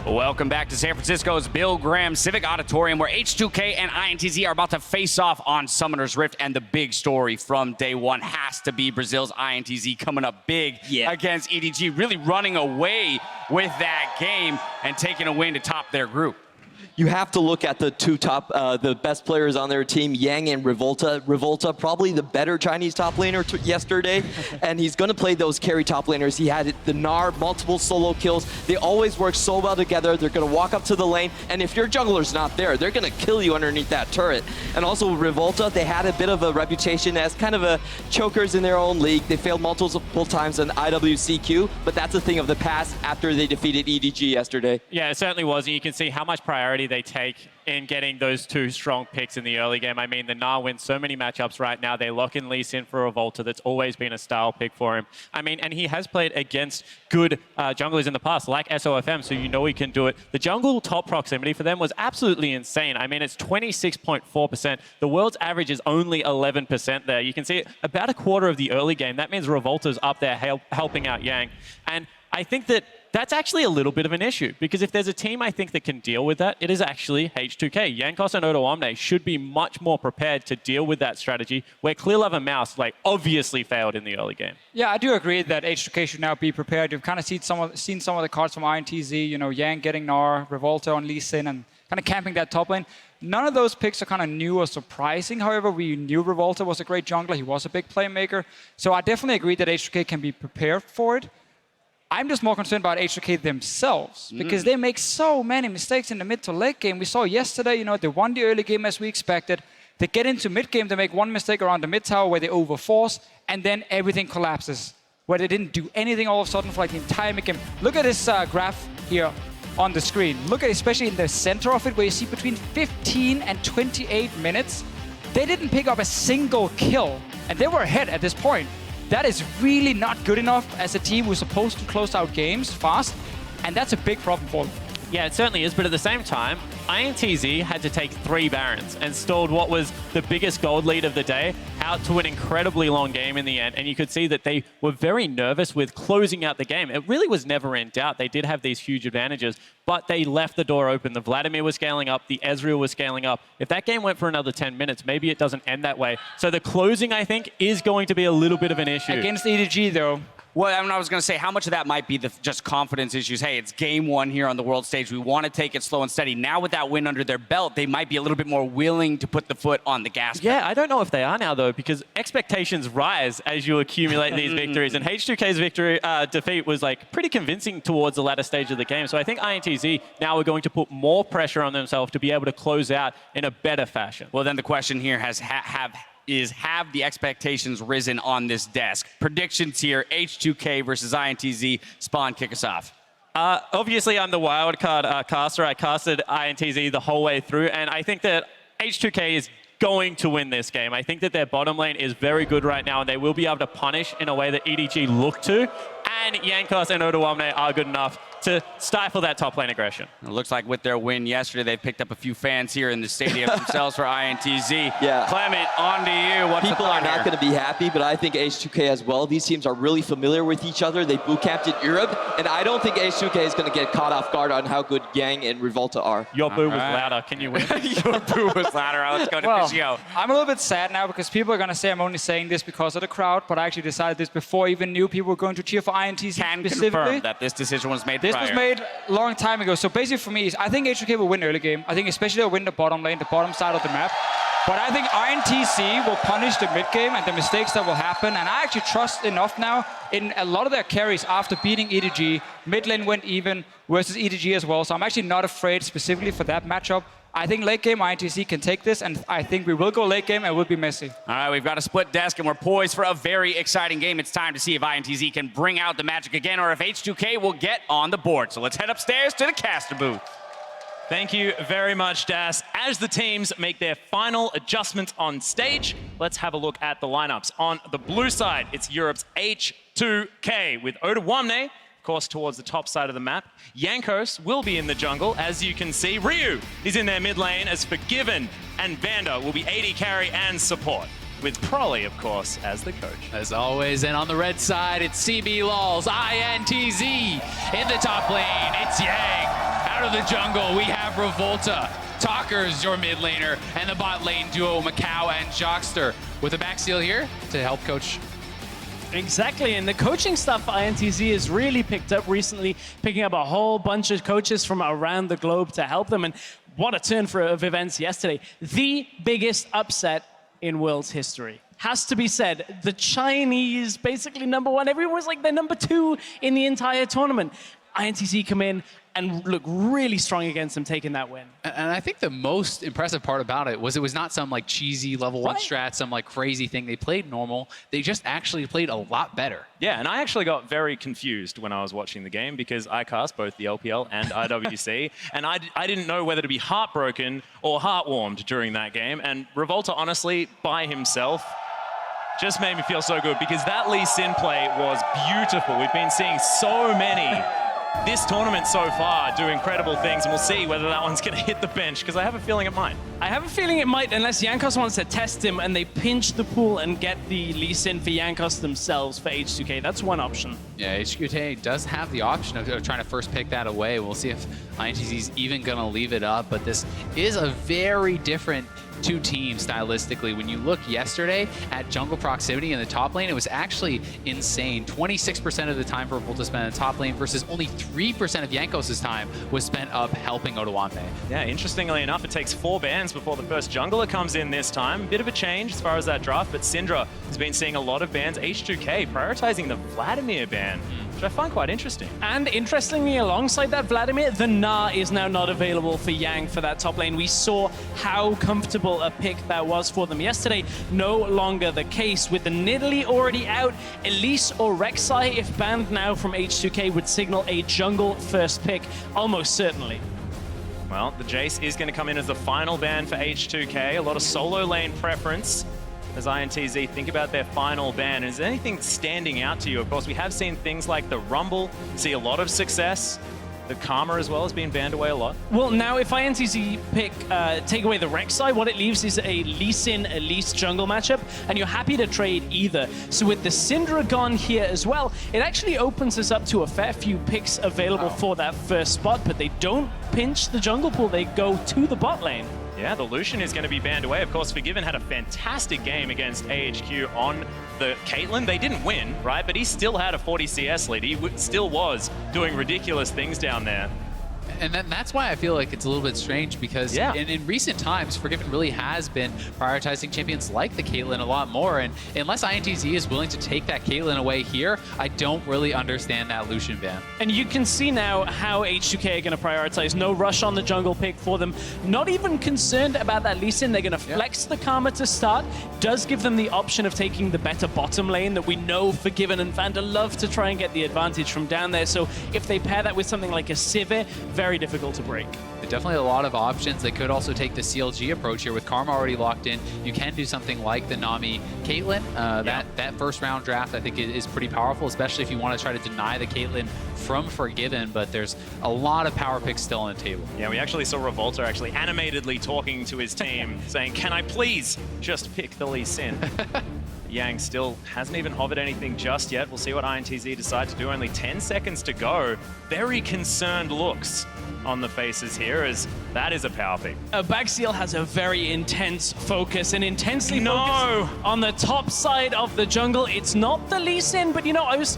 Welcome back to San Francisco's Bill Graham Civic Auditorium, where H2K and INTZ are about to face off on Summoner's Rift. And the big story from day one has to be Brazil's INTZ coming up big against EDG, really running away with that game and taking a win to top their group. You have to look at the two top, the best players on their team, Yang and Revolta. Revolta, probably the better Chinese top laner yesterday, and he's going to play those carry top laners. He had the Gnar, multiple solo kills. They always work so well together. They're going to walk up to the lane, and if your jungler's not there, they're going to kill you underneath that turret. And also Revolta, they had a bit of a reputation as kind of a chokers in their own league. They failed multiple times on IWCQ, but that's a thing of the past after they defeated EDG yesterday. Yeah, it certainly was, and you can see how much priority they take in getting those two strong picks in the early game. I mean, the Gnar wins so many matchups right now. They lock in Lee Sin for Revolta. That's always been a style pick for him. I mean, and he has played against good junglers in the past, like SOFM, so you know he can do it. The jungle top proximity for them was absolutely insane. I mean, it's 26.4%. The world's average is only 11% there. You can see about a quarter of the early game. That means Revolta's up there helping out Yang. And I think that that's actually a little bit of an issue, because if there's a team I think that can deal with that, it is actually H2K. Jankos and Odo Omne should be much more prepared to deal with that strategy, where Clear Love and Mouse obviously failed in the early game. Yeah, I do agree that H2K should now be prepared. You've kind of seen some of the cards from INTZ, you know, Yang getting Gnar, Revolta on Lee Sin, and kind of camping that top lane. None of those picks are kind of new or surprising. However, we knew Revolta was a great jungler. He was a big playmaker. So I definitely agree that H2K can be prepared for it. I'm just more concerned about H2K themselves, because they make so many mistakes in the mid to late game. We saw yesterday, you know, they won the early game as we expected. They get into mid game, they make one mistake around the mid tower where they overforce, and then everything collapses, where they didn't do anything all of a sudden for the entire mid game. Look at this graph here on the screen. Look at especially in the center of it, where you see between 15 and 28 minutes, they didn't pick up a single kill, and they were ahead at this point. That is really not good enough as a team who's supposed to close out games fast, and that's a big problem for them. Yeah, it certainly is, but at the same time, INTZ had to take 3 Barons and stalled what was the biggest gold lead of the day out to an incredibly long game in the end, and you could see that they were very nervous with closing out the game. It really was never in doubt. They did have these huge advantages, but they left the door open. The Vladimir was scaling up, the Ezreal was scaling up. If that game went for another 10 minutes, maybe it doesn't end that way. So the closing, I think, is going to be a little bit of an issue. Against EDG, though. Well, I was going to say, how much of that might be just confidence issues? Hey, it's game one here on the world stage. We want to take it slow and steady. Now with that win under their belt, they might be a little bit more willing to put the foot on the gas pedal. Yeah, I don't know if they are now, though, because expectations rise as you accumulate these victories. And H2K's defeat was pretty convincing towards the latter stage of the game. So I think INTZ now are going to put more pressure on themselves to be able to close out in a better fashion. Well, then the question here have the expectations risen on this desk? Predictions here, H2K versus INTZ. Spawn, kick us off. Obviously, I'm the wildcard caster. I casted INTZ the whole way through, and I think that H2K is going to win this game. I think that their bottom lane is very good right now, and they will be able to punish in a way that EDG look to, and Jankos and Odo Omne are good enough to stifle that top lane aggression. It looks like with their win yesterday, they picked up a few fans here in the stadium themselves for INTZ. Yeah. Clement, on to you. What's People are not going to be happy, but I think H2K as well. These teams are really familiar with each other. They boot camped in Europe, and I don't think H2K is going to get caught off guard on how good Yang and Revolta are. Your boo was louder. Can you win? Your boo was louder. Let's go to Fishio. I'm a little bit sad now because people are going to say I'm only saying this because of the crowd, but I actually decided this before I even knew people were going to cheer for INTZ specifically. Confirm that this decision was made prior. This was made a long time ago. So basically for me, I think H2K will win early game. I think especially they'll win the bottom lane, the bottom side of the map. But I think INTZ will punish the mid game and the mistakes that will happen. And I actually trust enough now in a lot of their carries after beating EDG. Mid lane went even versus EDG as well. So I'm actually not afraid specifically for that matchup. I think late game INTZ can take this, and I think we will go late game and it will be messy. All right, we've got a split desk, and we're poised for a very exciting game. It's time to see if INTZ can bring out the magic again, or if H2K will get on the board. So let's head upstairs to the caster booth. Thank you very much, Das. As the teams make their final adjustments on stage, let's have a look at the lineups. On the blue side, it's Europe's H2K with Odo Omne, of course, towards the top side of the map. Jankos will be in the jungle, as you can see. Ryu is in their mid lane as Forgiven, and Vander will be AD carry and support, with Prolly, of course, as the coach. As always, and on the red side, it's CB Lols, INTZ. In the top lane, it's Yang. Out of the jungle, we have Revolta. Talker's your mid laner, and the bot lane duo, Macau and Jockster, with a backsteal here to help coach. Exactly, and the coaching stuff for INTZ has really picked up recently, picking up a whole bunch of coaches from around the globe to help them, and what a turn of events yesterday. The biggest upset in World's history. Has to be said, the Chinese, basically #1, everyone was like they're #2 in the entire tournament. INTZ come in and look really strong against them, taking that win. And I think the most impressive part about it was not some like cheesy level 1 strat, some like crazy thing. They played normal. They just actually played a lot better. Yeah, and I actually got very confused when I was watching the game because I cast both the LPL and IWC, and I didn't know whether to be heartbroken or heartwarmed during that game. And Revolta, honestly, by himself, just made me feel so good because that Lee Sin play was beautiful. We've been seeing so many this tournament so far do incredible things, and we'll see whether that one's going to hit the bench, because I have a feeling it might. I have a feeling it might, unless Jankos wants to test him and they pinch the pool and get the Lee Sin for Jankos themselves for H2K. That's one option. Yeah, H2K does have the option of trying to first pick that away. We'll see if INTZ's even going to leave it up, but this is a very different two teams stylistically. When you look yesterday at jungle proximity in the top lane, it was actually insane. 26% of the time for Revolta spent in the top lane versus only 3% of Jankos' time was spent up helping Odoamne. Yeah, interestingly enough, it takes 4 bans before the first jungler comes in this time. Bit of a change as far as that draft, but Syndra has been seeing a lot of bans. H2K prioritizing the Vladimir ban, which I find quite interesting. And interestingly, alongside that Vladimir, the Gnar is now not available for Yang for that top lane. We saw how comfortable a pick that was for them yesterday. No longer the case. With the Nidalee already out, Elise or Rek'Sai, if banned now from H2K, would signal a jungle first pick, almost certainly. Well, the Jace is going to come in as the final ban for H2K. A lot of solo lane preference as INTZ think about their final ban. Is there anything standing out to you? Of course, we have seen things like the Rumble see a lot of success. The Karma as well has been banned away a lot. Well, now if INTZ take away the Rek'Sai, what it leaves is a Lee Sin, Elise jungle matchup, and you're happy to trade either. So with the Syndra gone here as well, it actually opens us up to a fair few picks available for that first spot, but they don't pinch the jungle pool, they go to the bot lane. Yeah, the Lucian is going to be banned away. Of course, Forgiven had a fantastic game against AHQ on the Caitlyn. They didn't win, right? But he still had a 40 CS lead. He still was doing ridiculous things down there. And that's why I feel like it's a little bit strange, because in recent times, Forgiven really has been prioritizing champions like the Caitlyn a lot more. And unless INTZ is willing to take that Caitlyn away here, I don't really understand that Lucian ban. And you can see now how H2K are going to prioritize. No rush on the jungle pick for them. Not even concerned about that Lee Sin. They're going to flex the Karma to start. Does give them the option of taking the better bottom lane that we know Forgiven and Vanda love to try and get the advantage from down there. So if they pair that with something like a Sivir, very difficult to break. Definitely a lot of options. They could also take the CLG approach here with Karma already locked in. You can do something like the Nami Caitlyn. That first round draft I think is pretty powerful, especially if you want to try to deny the Caitlyn from Forgiven, but there's a lot of power picks still on the table. Yeah, we actually saw Revolta actually animatedly talking to his team saying, "Can I please just pick the Lee Sin?" Yang still hasn't even hovered anything just yet. We'll see what INTZ decide to do. Only 10 seconds to go. Very concerned looks on the faces here, as that is a power pick. Bagseal has a very intense focus and intensely focused on the top side of the jungle. It's not the Lee Sin, but I was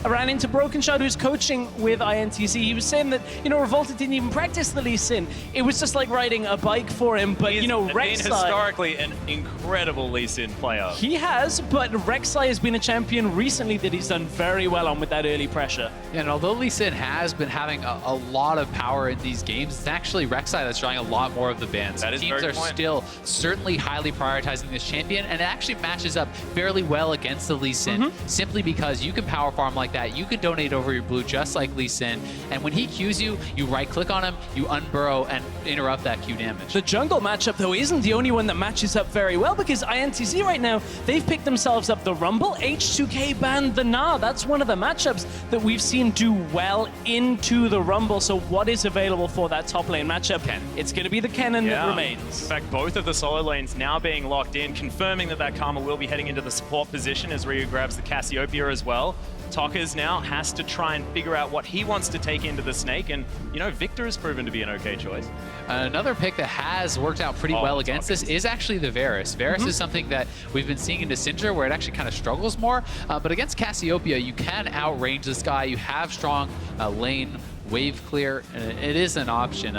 ran into Broken Shard, who's coaching with INTZ. He was saying that, Revolta didn't even practice the Lee Sin. It was just like riding a bike for him, but He's been Rek'Sai, historically an incredible Lee Sin player. He has, but Rek'Sai has been a champion recently that he's done very well on with that early pressure. Yeah, and although Lee Sin has been having a lot of power in these games, it's actually Rek'Sai that's drawing a lot more of the bans. That is Teams are still certainly highly prioritizing this champion, and it actually matches up fairly well against the Lee Sin, simply because you can power farm like that, you can donate over your blue just like Lee Sin, and when he Qs you, you right-click on him, you unburrow, and interrupt that Q damage. The jungle matchup, though, isn't the only one that matches up very well, because INTZ right now, they've picked themselves up the Rumble. H2K banned the Gnar. That's one of the matchups that we've seen do well into the Rumble. So what is available for that top lane matchup? It's going to be the Kennen that remains. In fact, both of the solo lanes now being locked in, confirming that Karma will be heading into the support position as Ryu grabs the Cassiopeia as well. Tokkers now has to try and figure out what he wants to take into the Snake, and, you know, Victor has proven to be an okay choice. Another pick that has worked out pretty well against this is actually the Varus. Varus is something that we've been seeing in Dissinter where it actually kind of struggles more, but against Cassiopeia, you can outrange this guy. You have strong lane wave clear, and it is an option.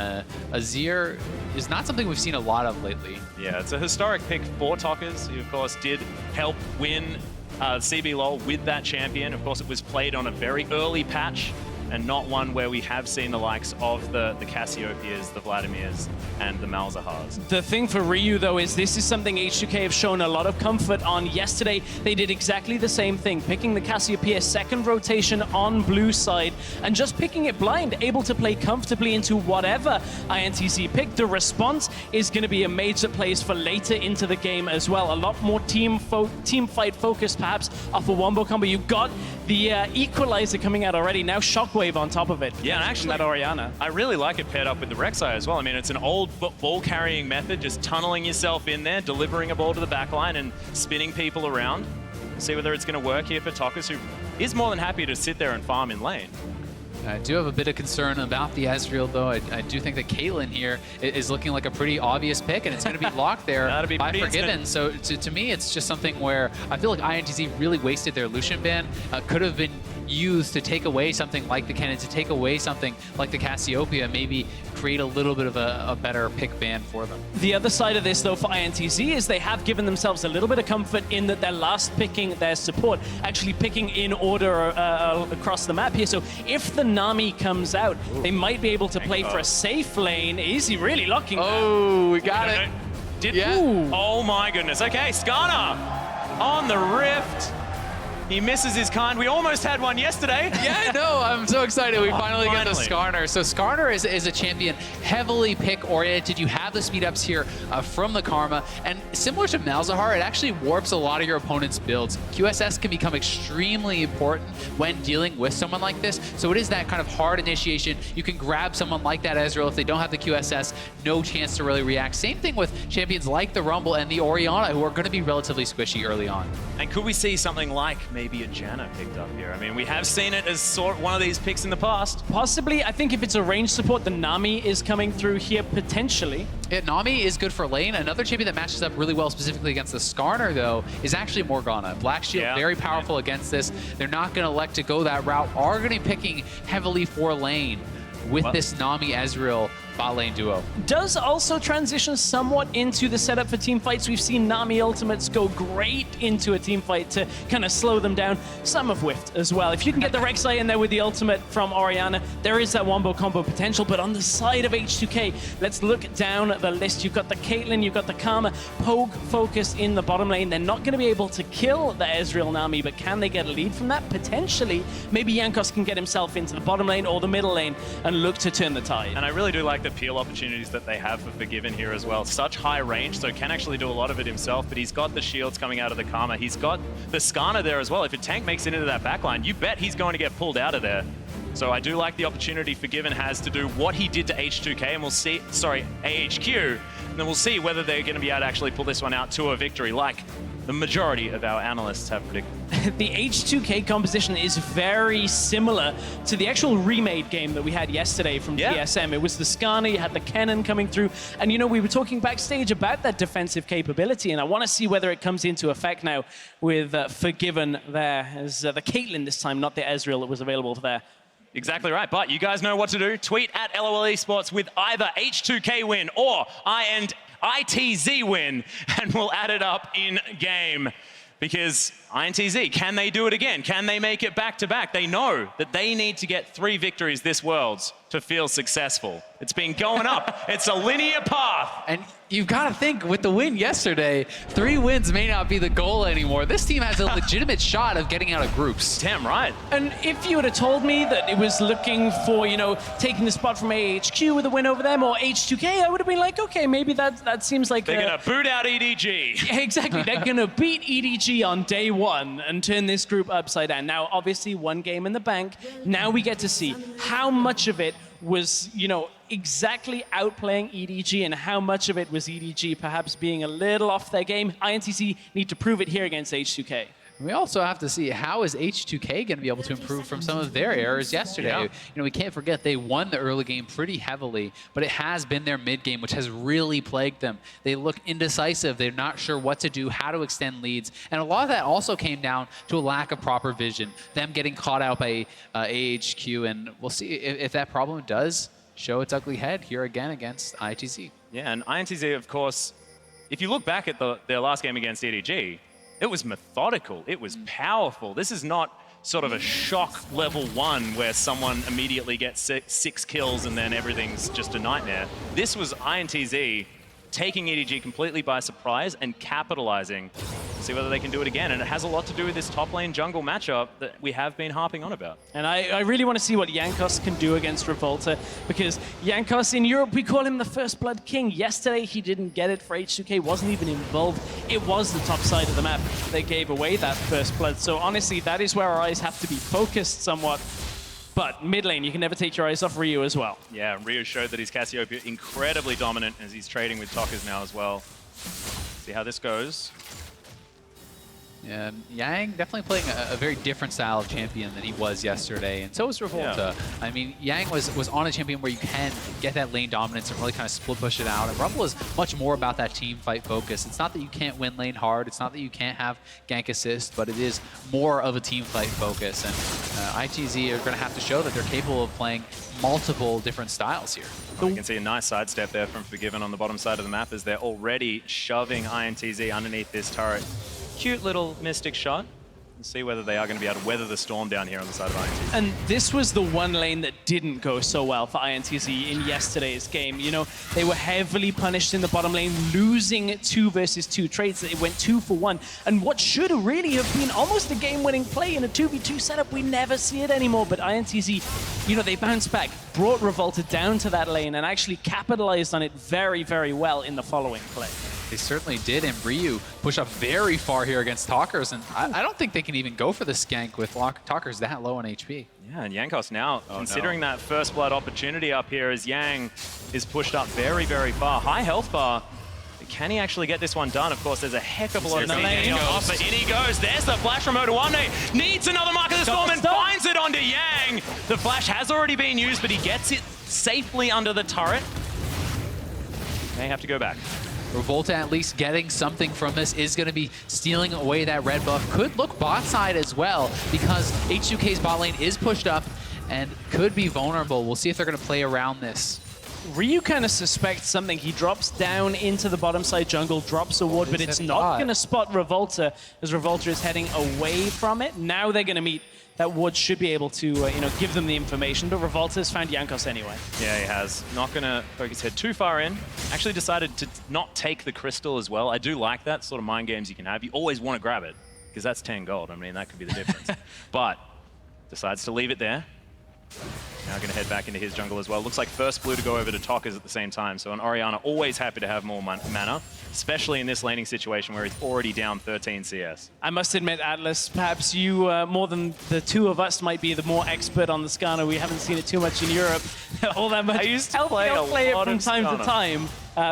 Azir is not something we've seen a lot of lately. Yeah, it's a historic pick for Tokkers, who of course did help win CBLOL with that champion. Of course, it was played on a very early patch and not one where we have seen the likes of the Cassiopeias, the Vladimirs, and the Malzahars. The thing for Ryu, though, is this is something H2K have shown a lot of comfort on. Yesterday, they did exactly the same thing, picking the Cassiopeia second rotation on blue side and just picking it blind, able to play comfortably into whatever INTZ picked. The response is going to be a mage that plays for later into the game as well. A lot more team fight focus, perhaps, off a wombo combo. You got the equalizer coming out already. Now Shockwave on top of it. Yeah, and actually, that Orianna. I really like it paired up with the Rek'Sai as well. I mean, it's an old ball carrying method, just tunneling yourself in there, delivering a ball to the backline and spinning people around. See whether it's going to work here for Tokkers, who is more than happy to sit there and farm in lane. I do have a bit of concern about the Ezreal, though. I do think that Caitlyn here is looking like a pretty obvious pick, and it's going to be locked there by Forgiven. So to me, it's just something where I feel like INTZ really wasted their Lucian ban. Could have been used to take away something like the Kennen, to take away something like the Cassiopeia, maybe create a little bit of a better pick ban for them. The other side of this, though, for INTZ is they have given themselves a little bit of comfort in that they're last picking their support, actually picking in order across the map here. So if the Nami comes out, they might be able to play for a safe lane. Is he really locking Oh, we got it. Oh my goodness. Okay, Skarner on the Rift. He misses his kind. We almost had one yesterday. Yeah, I know. I'm so excited. We finally got the Skarner. So Skarner is a champion heavily pick-oriented. You have the speed-ups here from the Karma. And similar to Malzahar, it actually warps a lot of your opponent's builds. QSS can become extremely important when dealing with someone like this. So it is that kind of hard initiation. You can grab someone like that Ezreal. If they don't have the QSS, no chance to really react. Same thing with champions like the Rumble and the Orianna, who are going to be relatively squishy early on. And could we see something like maybe a Janna picked up here? I mean, we have seen it as one of these picks in the past. Possibly. I think if it's a range support, the Nami is coming through here potentially. Yeah, Nami is good for lane. Another champion that matches up really well specifically against the Skarner, though, is actually Morgana. Black Shield, very powerful against this. They're not going to elect to go that route. Are going to be picking heavily for lane with this Nami Ezreal bot lane duo. Does also transition somewhat into the setup for team fights. We've seen Nami ultimates go great into a team fight to kind of slow them down. Some have whiffed as well. If you can get the Rek'Sai in there with the ultimate from Orianna, there is that wombo combo potential. But on the side of H2K, let's look down the list. You've got the Caitlyn, you've got the Karma, Pogue focus in the bottom lane. They're not going to be able to kill the Ezreal Nami, but can they get a lead from that? Potentially. Maybe Jankos can get himself into the bottom lane or the middle lane and look to turn the tide. And I really do like the peel opportunities that they have for Forgiven here as well. Such high range, so can actually do a lot of it himself, but he's got the shields coming out of the Karma. He's got the Skarner there as well. If a tank makes it into that backline, you bet he's going to get pulled out of there. So I do like the opportunity Forgiven has to do what he did to H2K, and we'll see, AHQ, and then we'll see whether they're going to be able to actually pull this one out to a victory, like the majority of our analysts have predicted. The H2K composition is very similar to the actual remade game that we had yesterday from TSM. It was the Skarner, you had the Kennen coming through, and you know, we were talking backstage about that defensive capability, and I want to see whether it comes into effect now with Forgiven there, as the Caitlyn this time, not the Ezreal that was available there. Exactly right, but you guys know what to do. Tweet at LOL Esports with either H2K win or ITZ win, and we'll add it up in game. Because INTZ, can they do it again? Can they make it back-to-back? They know that they need to get 3 victories this Worlds to feel successful. It's been going up. It's a linear path. And you've got to think, with the win yesterday, 3 wins may not be the goal anymore. This team has a legitimate shot of getting out of groups. Damn right. And if you would have told me that it was looking for, taking the spot from AHQ with a win over them or H2K, I would have been like, okay, maybe that seems like They're going to boot out EDG. Exactly. They're going to beat EDG on day 1 and turn this group upside down. Now, obviously, 1 game in the bank. Now we get to see how much of it was, exactly outplaying EDG and how much of it was EDG perhaps being a little off their game. INTZ need to prove it here against H2K. We also have to see how is H2K going to be able to improve from some of their errors yesterday. Yeah. We can't forget they won the early game pretty heavily, but it has been their mid game which has really plagued them. They look indecisive. They're not sure what to do, how to extend leads, and a lot of that also came down to a lack of proper vision. Them getting caught out by AHQ, and we'll see if that problem does show its ugly head here again against ITZ. Yeah, and INTZ, of course, if you look back at their last game against EDG, it was methodical. It was powerful. This is not sort of a shock level 1 where someone immediately gets 6 kills and then everything's just a nightmare. This was INTZ taking EDG completely by surprise and capitalizing. See whether they can do it again. And it has a lot to do with this top lane jungle matchup that we have been harping on about. And I really want to see what Jankos can do against Revolta, because Jankos in Europe, we call him the First Blood King. Yesterday, he didn't get it for H2K, wasn't even involved. It was the top side of the map that gave away that First Blood. So honestly, that is where our eyes have to be focused somewhat. But mid lane, you can never take your eyes off Ryu as well. Yeah, Ryu showed that he's Cassiopeia incredibly dominant as he's trading with Tockers now as well. See how this goes. Yeah, Yang definitely playing a very different style of champion than he was yesterday, and so was Revolta. Yeah. I mean, Yang was on a champion where you can get that lane dominance and really kind of split push it out, and Rumble is much more about that team fight focus. It's not that you can't win lane hard, it's not that you can't have gank assist, but it is more of a team fight focus, and ITZ are going to have to show that they're capable of playing multiple different styles here. You can see a nice sidestep there from Forgiven on the bottom side of the map as they're already shoving INTZ underneath this turret. Cute little Mystic shot. Let's see whether they are going to be able to weather the storm down here on the side of INTZ. And this was the one lane that didn't go so well for INTZ in yesterday's game. They were heavily punished in the bottom lane, losing 2 versus 2 trades. It went 2 for 1. And what should really have been almost a game-winning play in a 2v2 setup, we never see it anymore. But INTZ, they bounced back, brought Revolta down to that lane, and actually capitalized on it very, very well in the following play. They certainly did, and Ryu pushed up very far here against Talkers, and I don't think they can even go for the skank with Talkers that low on HP. Yeah, and Jankos now considering that first blood opportunity up here as Yang is pushed up very, very far. High health bar. But can he actually get this one done? Of course, there's a heck of a lot of speed getting off, but in he goes. There's the flash from Odawane. Needs another Mark of the Storm and finds it onto Yang. The flash has already been used, but he gets it safely under the turret. May have to go back. Revolta at least getting something from this is going to be stealing away that red buff. Could look bot side as well because H2K's bot lane is pushed up and could be vulnerable. We'll see if they're going to play around this. Ryu kind of suspects something. He drops down into the bottom side jungle, drops a ward, but it's not going to spot Revolta as Revolta is heading away from it. Now they're going to meet. That ward should be able to, give them the information, but Revolta has found Jankos anyway. Yeah, he has. Not going to poke his head too far in. Actually decided to not take the crystal as well. I do like that sort of mind games you can have. You always want to grab it, because that's 10 gold. I mean, that could be the difference. But decides to leave it there. Now going to head back into his jungle as well. Looks like first blue to go over to Talkers at the same time. So an Orianna always happy to have more mana, especially in this laning situation where he's already down 13 CS. I must admit, Atlas, perhaps you, more than the two of us, might be the more expert on the Skarner. We haven't seen it too much in Europe all that much. I used to play a lot from of time Skarner. to time.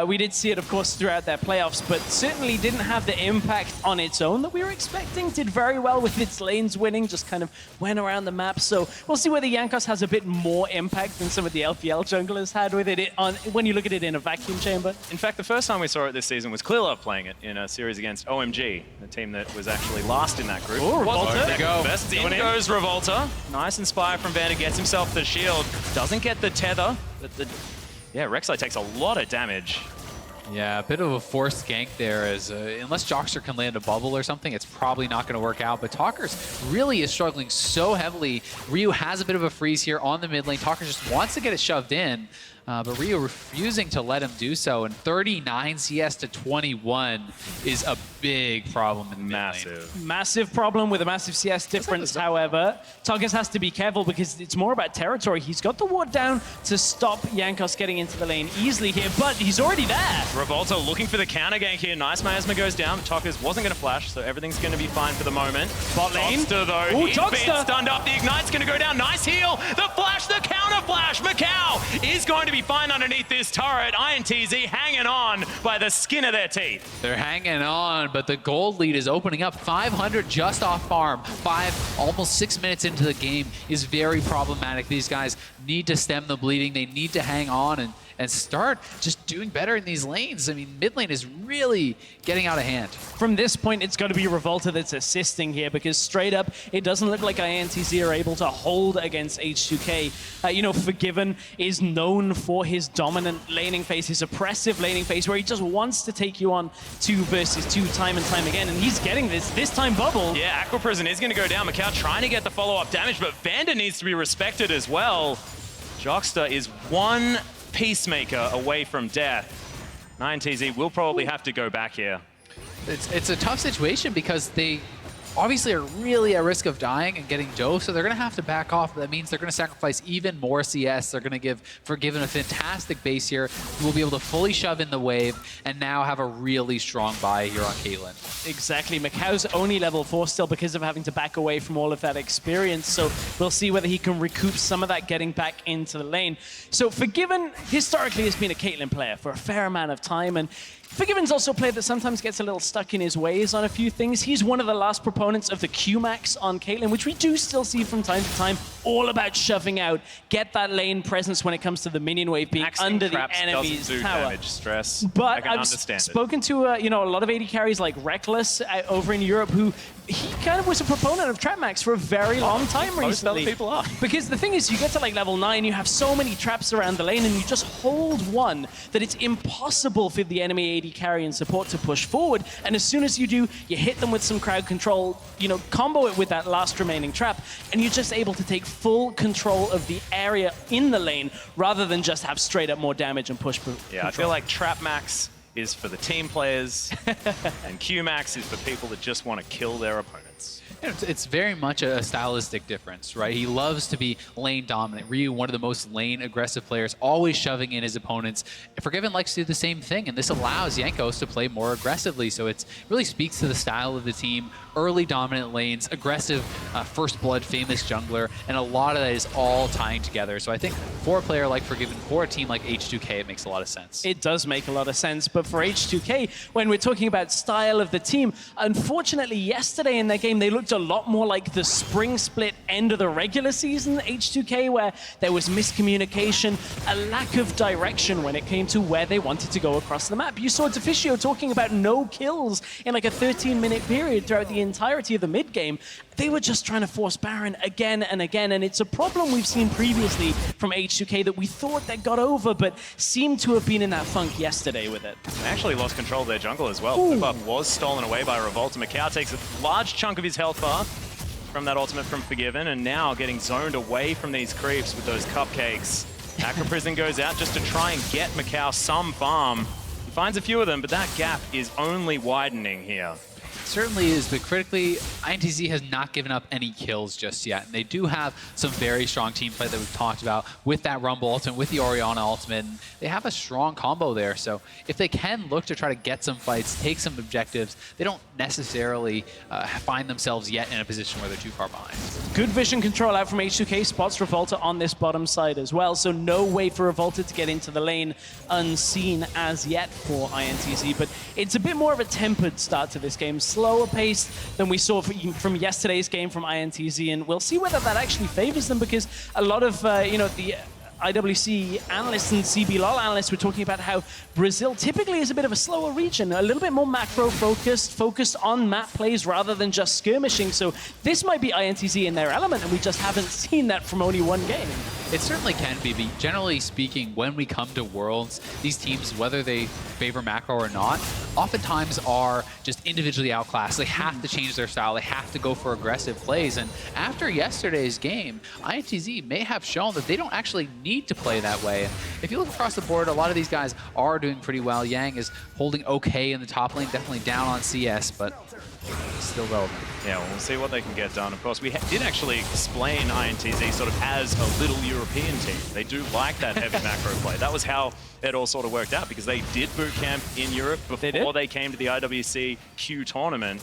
We did see it, of course, throughout their playoffs, but certainly didn't have the impact on its own that we were expecting. Did very well with its lanes winning, just kind of went around the map. So we'll see whether Jankos has a bit more impact than some of the LPL junglers had with it when you look at it in a vacuum chamber. In fact, the first time we saw it this season was Clearlove playing it in a series against OMG, a team that was actually last in that group. Oh, Revolta. There There you go. Best in goes Revolta. Nice inspire from Vander, gets himself the shield. Doesn't get the tether, but yeah, Rek'Sai takes a lot of damage. Yeah, a bit of a forced gank there as unless Jockster can land a bubble or something, it's probably not going to work out. But Talkers really is struggling so heavily. Ryu has a bit of a freeze here on the mid lane. Talkers just wants to get it shoved in, but Rio refusing to let him do so, and 39 CS to 21 is a big problem in the mid lane. Massive problem with a massive CS difference, however. Targus has to be careful because it's more about territory. He's got the ward down to stop Jankos getting into the lane easily here, but he's already there. Revolta looking for the counter gank here. Nice miasma goes down. Tarkus wasn't going to flash, so everything's going to be fine for the moment. Bot lane. Jogster, though, Ooh, he's been Jogster. stunned up. The Ignite's going to go down. Nice heal. The flash, the counter flash. Macau is going to be fine underneath this turret. INTZ hanging on by the skin of their teeth. They're hanging on, but the gold lead is opening up. 500 just off farm. Almost 6 minutes into the game is very problematic. These guys need to stem the bleeding. They need to hang on and start just doing better in these lanes. I mean, mid lane is really getting out of hand. From this point, it's got to be Revolta that's assisting here because straight up, it doesn't look like INTZ are able to hold against H2K. You know, Forgiven is known for his dominant laning phase, his oppressive laning phase, where he just wants to take you on 2 versus 2 time and time again, and he's getting this time bubble. Yeah, Aqua Prison is going to go down. Macau trying to get the follow-up damage, but Vander needs to be respected as well. Jogster is one Peacemaker away from death. INTZ will probably have to go back here. It's a tough situation because they obviously are really at risk of dying and getting dosed, so they're going to have to back off. That means they're going to sacrifice even more CS. They're going to give Forgiven a fantastic base here. We'll be able to fully shove in the wave and now have a really strong buy here on Caitlyn. Exactly. Macau's only level 4 still because of having to back away from all of that experience, so we'll see whether he can recoup some of that getting back into the lane. So Forgiven historically has been a Caitlyn player for a fair amount of time, and Forgiven's also a player that sometimes gets a little stuck in his ways on a few things. He's one of the last proponents of the Q-Max on Caitlyn, which we do still see from time to time, all about shoving out, get that lane presence when it comes to the minion wave being Maxing under the traps enemy's doesn't do tower. damage, Stress. But I can I've understand spoken to you know, a lot of AD carries like Reckless over in Europe who he kind of was a proponent of Trap Max for a very long time Most other recently. people are. Because the thing is, you get to like level 9, you have so many traps around the lane, and you just hold one that it's impossible for the enemy AD carry and support to push forward. And as soon as you do, you hit them with some crowd control, you know, combo it with that last remaining trap, and you're just able to take full control of the area in the lane rather than just have straight up more damage and push. Yeah, I feel like Trap Max is for the team players, and Q Max is for people that just want to kill their opponents. It's very much a stylistic difference, right? He loves to be lane dominant. Ryu, one of the most lane aggressive players, always shoving in his opponents. Forgiven likes to do the same thing, and this allows Jankos to play more aggressively. So it really speaks to the style of the team. Early dominant lanes, aggressive first blood, famous jungler, and a lot of that is all tying together. So I think for a player like Forgiven, for a team like H2K, it makes a lot of sense. It does make a lot of sense, but for H2K, when we're talking about style of the team, unfortunately yesterday in their game, they looked a lot more like the spring split end of the regular season H2K, where there was miscommunication, a lack of direction when it came to where they wanted to go across the map. You saw Deficio talking about no kills in like a 13-minute period throughout the entirety of the mid game. They were just trying to force Baron again and again, and it's a problem we've seen previously from H2K that we thought they got over, but seemed to have been in that funk yesterday with it. They actually lost control of their jungle as well. The buff was stolen away by Revolta. Macau takes a large chunk of his health bar from that ultimate from Forgiven, and now getting zoned away from these creeps with those cupcakes. Aqua Prison goes out just to try and get Macau some farm. He finds a few of them, but that gap is only widening here. Certainly is, but critically, INTZ has not given up any kills just yet. And they do have some very strong team play that we've talked about with that Rumble ultimate, with the Orianna ultimate. And they have a strong combo there. So if they can look to try to get some fights, take some objectives, they don't necessarily find themselves yet in a position where they're too far behind. Good vision control out from H2K, spots Revolta on this bottom side as well, so no way for Revolta to get into the lane unseen as yet for INTZ, but it's a bit more of a tempered start to this game, slower pace than we saw from yesterday's game from INTZ, and we'll see whether that actually favors them, because a lot of, you know, the IWC analysts and CBLOL analysts were talking about how Brazil typically is a bit of a slower region, a little bit more macro-focused, focused on map plays rather than just skirmishing. So this might be INTZ in their element, and we just haven't seen that from only one game. It certainly can be, but generally speaking, when we come to Worlds, these teams, whether they favor macro or not, oftentimes are just individually outclassed. They have to change their style. They have to go for aggressive plays. And after yesterday's game, INTZ may have shown that they don't actually need to play that way. And if you look across the board, a lot of these guys are doing pretty well. Yang is holding okay in the top lane, definitely down on CS, but still relevant. Yeah, well, we'll see what they can get done. Of course, we did actually explain INTZ sort of as a little European team. They do like that heavy macro play. That was how it all sort of worked out, because they did boot camp in Europe before they came to the IWC Q tournament.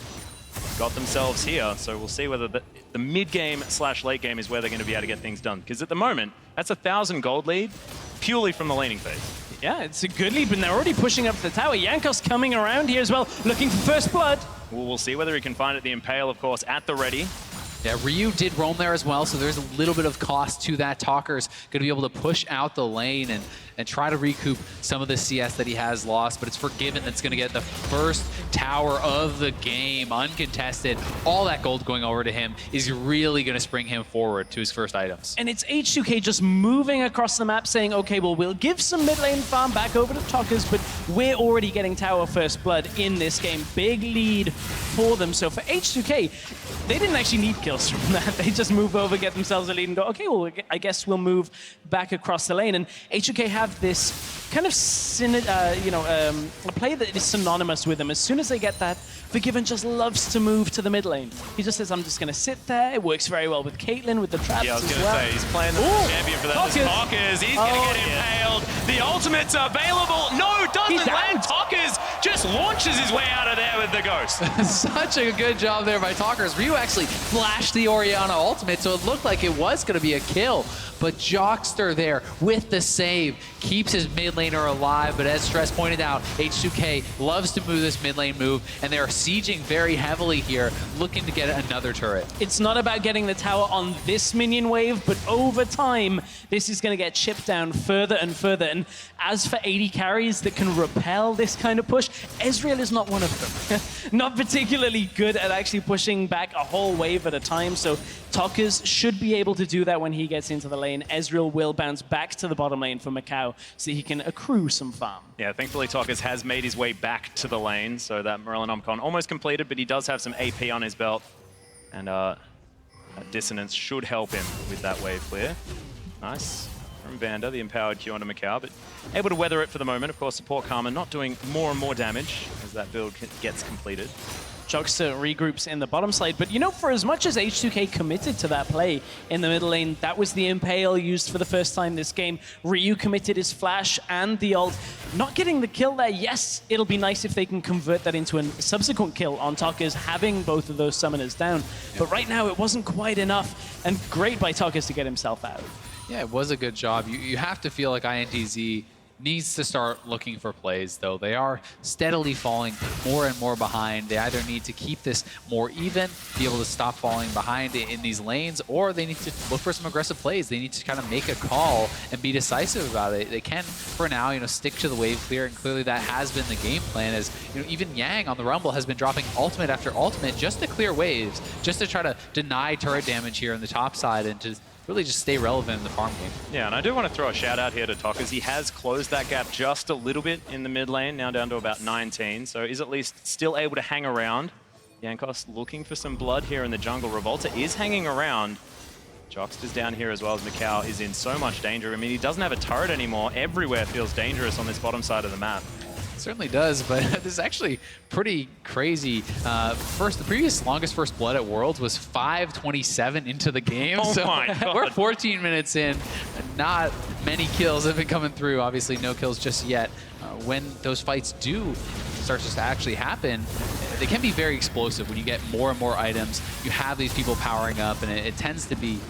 Got themselves here, so we'll see whether the mid-game / late game is where they're going to be able to get things done. Because at the moment, that's a 1,000 gold lead purely from the laning phase. Yeah, it's a good lead, but they're already pushing up the tower. Jankos coming around here as well, looking for first blood. Well, we'll see whether he can find it. The Impale, of course, at the ready. Yeah, Ryu did roam there as well, so there's a little bit of cost to that. Talker's going to be able to push out the lane and try to recoup some of the CS that he has lost, but it's Forgiven that's going to get the first tower of the game, uncontested. All that gold going over to him is really going to spring him forward to his first items. And it's H2K just moving across the map saying, okay, well, we'll give some mid lane farm back over to Talkers, but we're already getting tower first blood in this game. Big lead for them. So for H2K, they didn't actually need kills from that. They just move over, get themselves a lead and go, okay, well, I guess we'll move back across the lane. And H2K have this kind of a play that is synonymous with them. As soon as they get that, Forgiven just loves to move to the mid lane. He just says, I'm just going to sit there. It works very well with Caitlyn, with the traps. Yeah, I was going to well. say, he's playing the champion for that. Talkers. He's going to get impaled. The ultimate's available. No, doesn't land. Talkers just launches his way out of there with the ghost. Such a good job there by Talkers. Ryu actually flashed the Orianna ultimate, so it looked like it was going to be a kill. But Jockster there with the save keeps his mid laner alive. But as Stress pointed out, H2K loves to move this mid lane move, and they are sieging very heavily here, looking to get another turret. It's not about getting the tower on this minion wave, but over time, this is going to get chipped down further and further. And as for 80 carries that can repel this kind of push, Ezreal is not one of them. Not particularly good at actually pushing back a whole wave at a time. So Talkers should be able to do that when he gets into the lane. Ezreal will bounce back to the bottom lane for Macau so he can accrue some farm. Yeah, thankfully Talkers has made his way back to the lane, so that Morellonomicon almost completed, but he does have some AP on his belt, and that Dissonance should help him with that wave clear. Nice from Vander, the empowered Q onto Macau, but able to weather it for the moment. Of course, support Karma not doing more and more damage as that build gets completed. Jockster regroups in the bottom side, but you know, for as much as H2K committed to that play in the middle lane, that was the Impale used for the first time this game. Ryu committed his flash and the ult. Not getting the kill there, yes, it'll be nice if they can convert that into a subsequent kill on Talkers, having both of those summoners down. But right now, it wasn't quite enough, and great by Talkers to get himself out. Yeah, it was a good job. You have to feel like INTZ needs to start looking for plays, though. They are steadily falling more and more behind. They either need to keep this more even, be able to stop falling behind in these lanes, or they need to look for some aggressive plays. They need to kind of make a call and be decisive about it. They can, for now, stick to the wave clear, and clearly that has been the game plan. As even Yang on the Rumble has been dropping ultimate after ultimate just to clear waves, just to try to deny turret damage here on the top side and to really just stay relevant in the farm game. Yeah, and I do want to throw a shout out here to Talkers. He has closed that gap just a little bit in the mid lane, now down to about 19, so is at least still able to hang around. Jankos looking for some blood here in the jungle. Revolta is hanging around. Jockster's down here as well, as Macau is in so much danger. I mean, he doesn't have a turret anymore. Everywhere feels dangerous on this bottom side of the map. Certainly does, but this is actually pretty crazy. The previous longest first blood at Worlds was 5:27 into the game. Oh so my God. We're 14 minutes in. Not many kills have been coming through. Obviously, no kills just yet. When those fights do start to actually happen, they can be very explosive. When you get more and more items, you have these people powering up, and it tends to be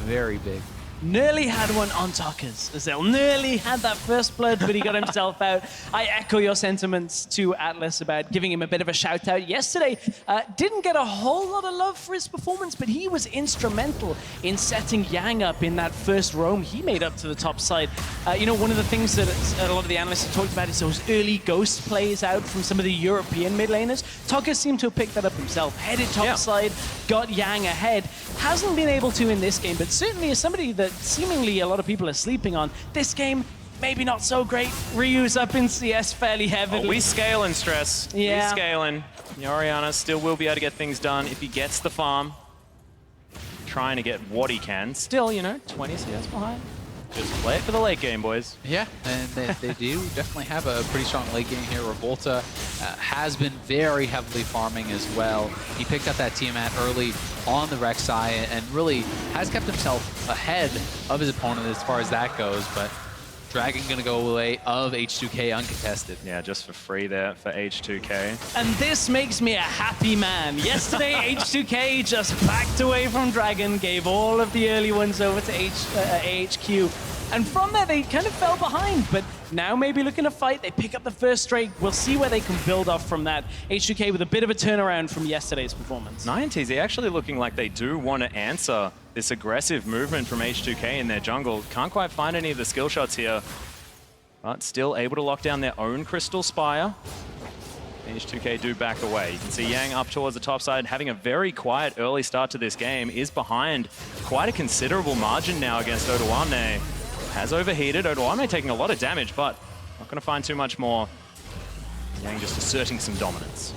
very big. Nearly had one on Talkers. Azil nearly had that first blood, but he got himself out. I echo your sentiments to Atlas about giving him a bit of a shout out yesterday. Didn't get a whole lot of love for his performance, but he was instrumental in setting Yang up in that first roam he made up to the top side. One of the things that a lot of the analysts have talked about is those early ghost plays out from some of the European mid laners. Talkers seemed to have picked that up himself. Headed top side, got Yang ahead. Hasn't been able to in this game, but certainly as somebody that that seemingly a lot of people are sleeping on. This game, maybe not so great. Ryu's up in CS fairly heavily. Oh, we scaling, Stress. Yeah. We scaling. Oriana still will be able to get things done if he gets the farm. Trying to get what he can. Still, you know, 20 CS behind. Just play it for the late game, boys. Yeah, and they do definitely have a pretty strong late game here. Revolta has been very heavily farming as well. He picked up that Tiamat early on the Rek'Sai and really has kept himself ahead of his opponent as far as that goes, but Dragon gonna go away of H2K uncontested. Yeah, just for free there for H2K. And this makes me a happy man. Yesterday, H2K just backed away from Dragon, gave all of the early ones over to AHQ. And from there, they kind of fell behind, but now maybe looking to fight. They pick up the first straight. We'll see where they can build off from that. H2K with a bit of a turnaround from yesterday's performance. INTZ actually looking like they do want to answer this aggressive movement from H2K in their jungle. Can't quite find any of the skill shots here, but still able to lock down their own Crystal Spire. H2K do back away. You can see Yang up towards the top side, having a very quiet early start to this game, is behind quite a considerable margin now against Odoamne. Has overheated. Odoamne taking a lot of damage, but not going to find too much more. Yang just asserting some dominance.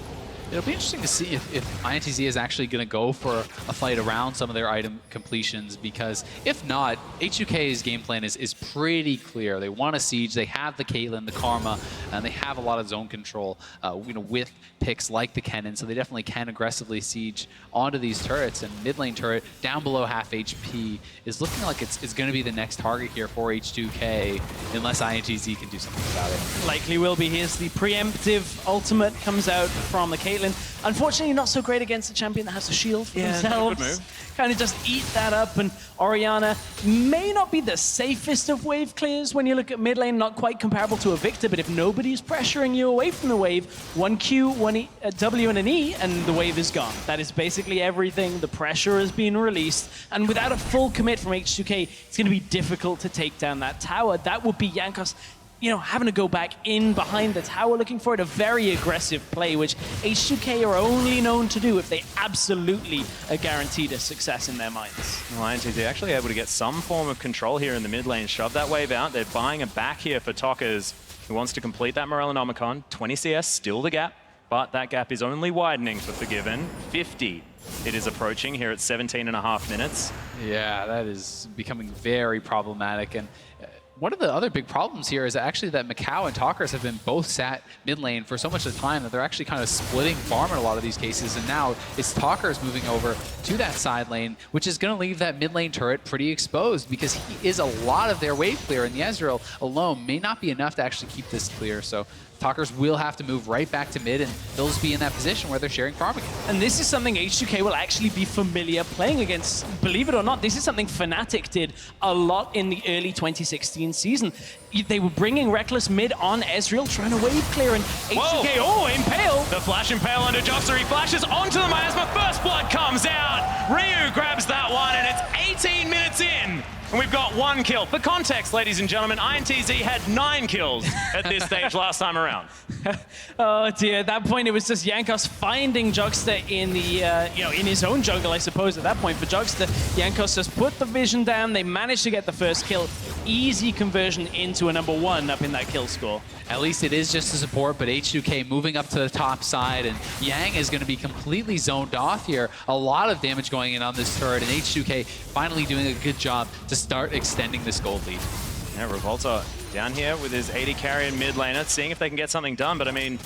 It'll be interesting to see if INTZ is actually going to go for a fight around some of their item completions, because if not, H2K's game plan is pretty clear. They want a siege, they have the Caitlyn, the Karma, and they have a lot of zone control with picks like the Kennen, so they definitely can aggressively siege onto these turrets. And mid lane turret, down below half HP, is looking like it's going to be the next target here for H2K, unless INTZ can do something about it. Likely will be. Here's the preemptive ultimate, comes out from the Caitlyn. Unfortunately, not so great against a champion that has a shield for themselves. Good move. Kind of just eat that up, and Oriana may not be the safest of wave clears when you look at mid lane, not quite comparable to a Victor, but if nobody's pressuring you away from the wave, one Q, one W and an E, and the wave is gone. That is basically everything. The pressure has been released, and without a full commit from H2K, it's going to be difficult to take down that tower. That would be Jankos, you know, having to go back in behind the tower, looking for it, a very aggressive play, which H2K are only known to do if they absolutely are guaranteed a success in their minds. Well, INTZ actually able to get some form of control here in the mid lane, shove that wave out. They're buying a back here for Tockers, who wants to complete that Morellonomicon. 20 CS, still the gap, but that gap is only widening for Forgiven. 50 it is approaching here at 17.5 minutes. Yeah, that is becoming very problematic. And one of the other big problems here is actually that Macau and Talkers have been both sat mid lane for so much of the time that they're actually kind of splitting farm in a lot of these cases. And now it's Talkers moving over to that side lane, which is going to leave that mid lane turret pretty exposed, because he is a lot of their wave clear, and the Ezreal alone may not be enough to actually keep this clear. So Talkers will have to move right back to mid, and they'll just be in that position where they're sharing farm again. And this is something H2K will actually be familiar playing against. Believe it or not, this is something Fnatic did a lot in the early 2016 season. They were bringing Reckless mid on Ezreal, trying to wave clear, and H2K, Impale! The flash Impale under Joxer, he flashes onto the Miasma, first blood comes out! Ryu grabs that one, and it's 18 minutes in! And we've got 1 kill. For context, ladies and gentlemen, INTZ had 9 kills at this stage last time around. Oh dear, at that point it was just Jankos finding Jugster in the, in his own jungle, I suppose, at that point for Jugster. Jankos just put the vision down, they managed to get the first kill. Easy conversion into a #1 up in that kill score. At least it is just a support, but H2K moving up to the top side, and Yang is going to be completely zoned off here. A lot of damage going in on this turret, and H2K finally doing a good job to start extending this gold lead. Yeah, Revolta down here with his 80 carry in mid laner, seeing if they can get something done, but I mean,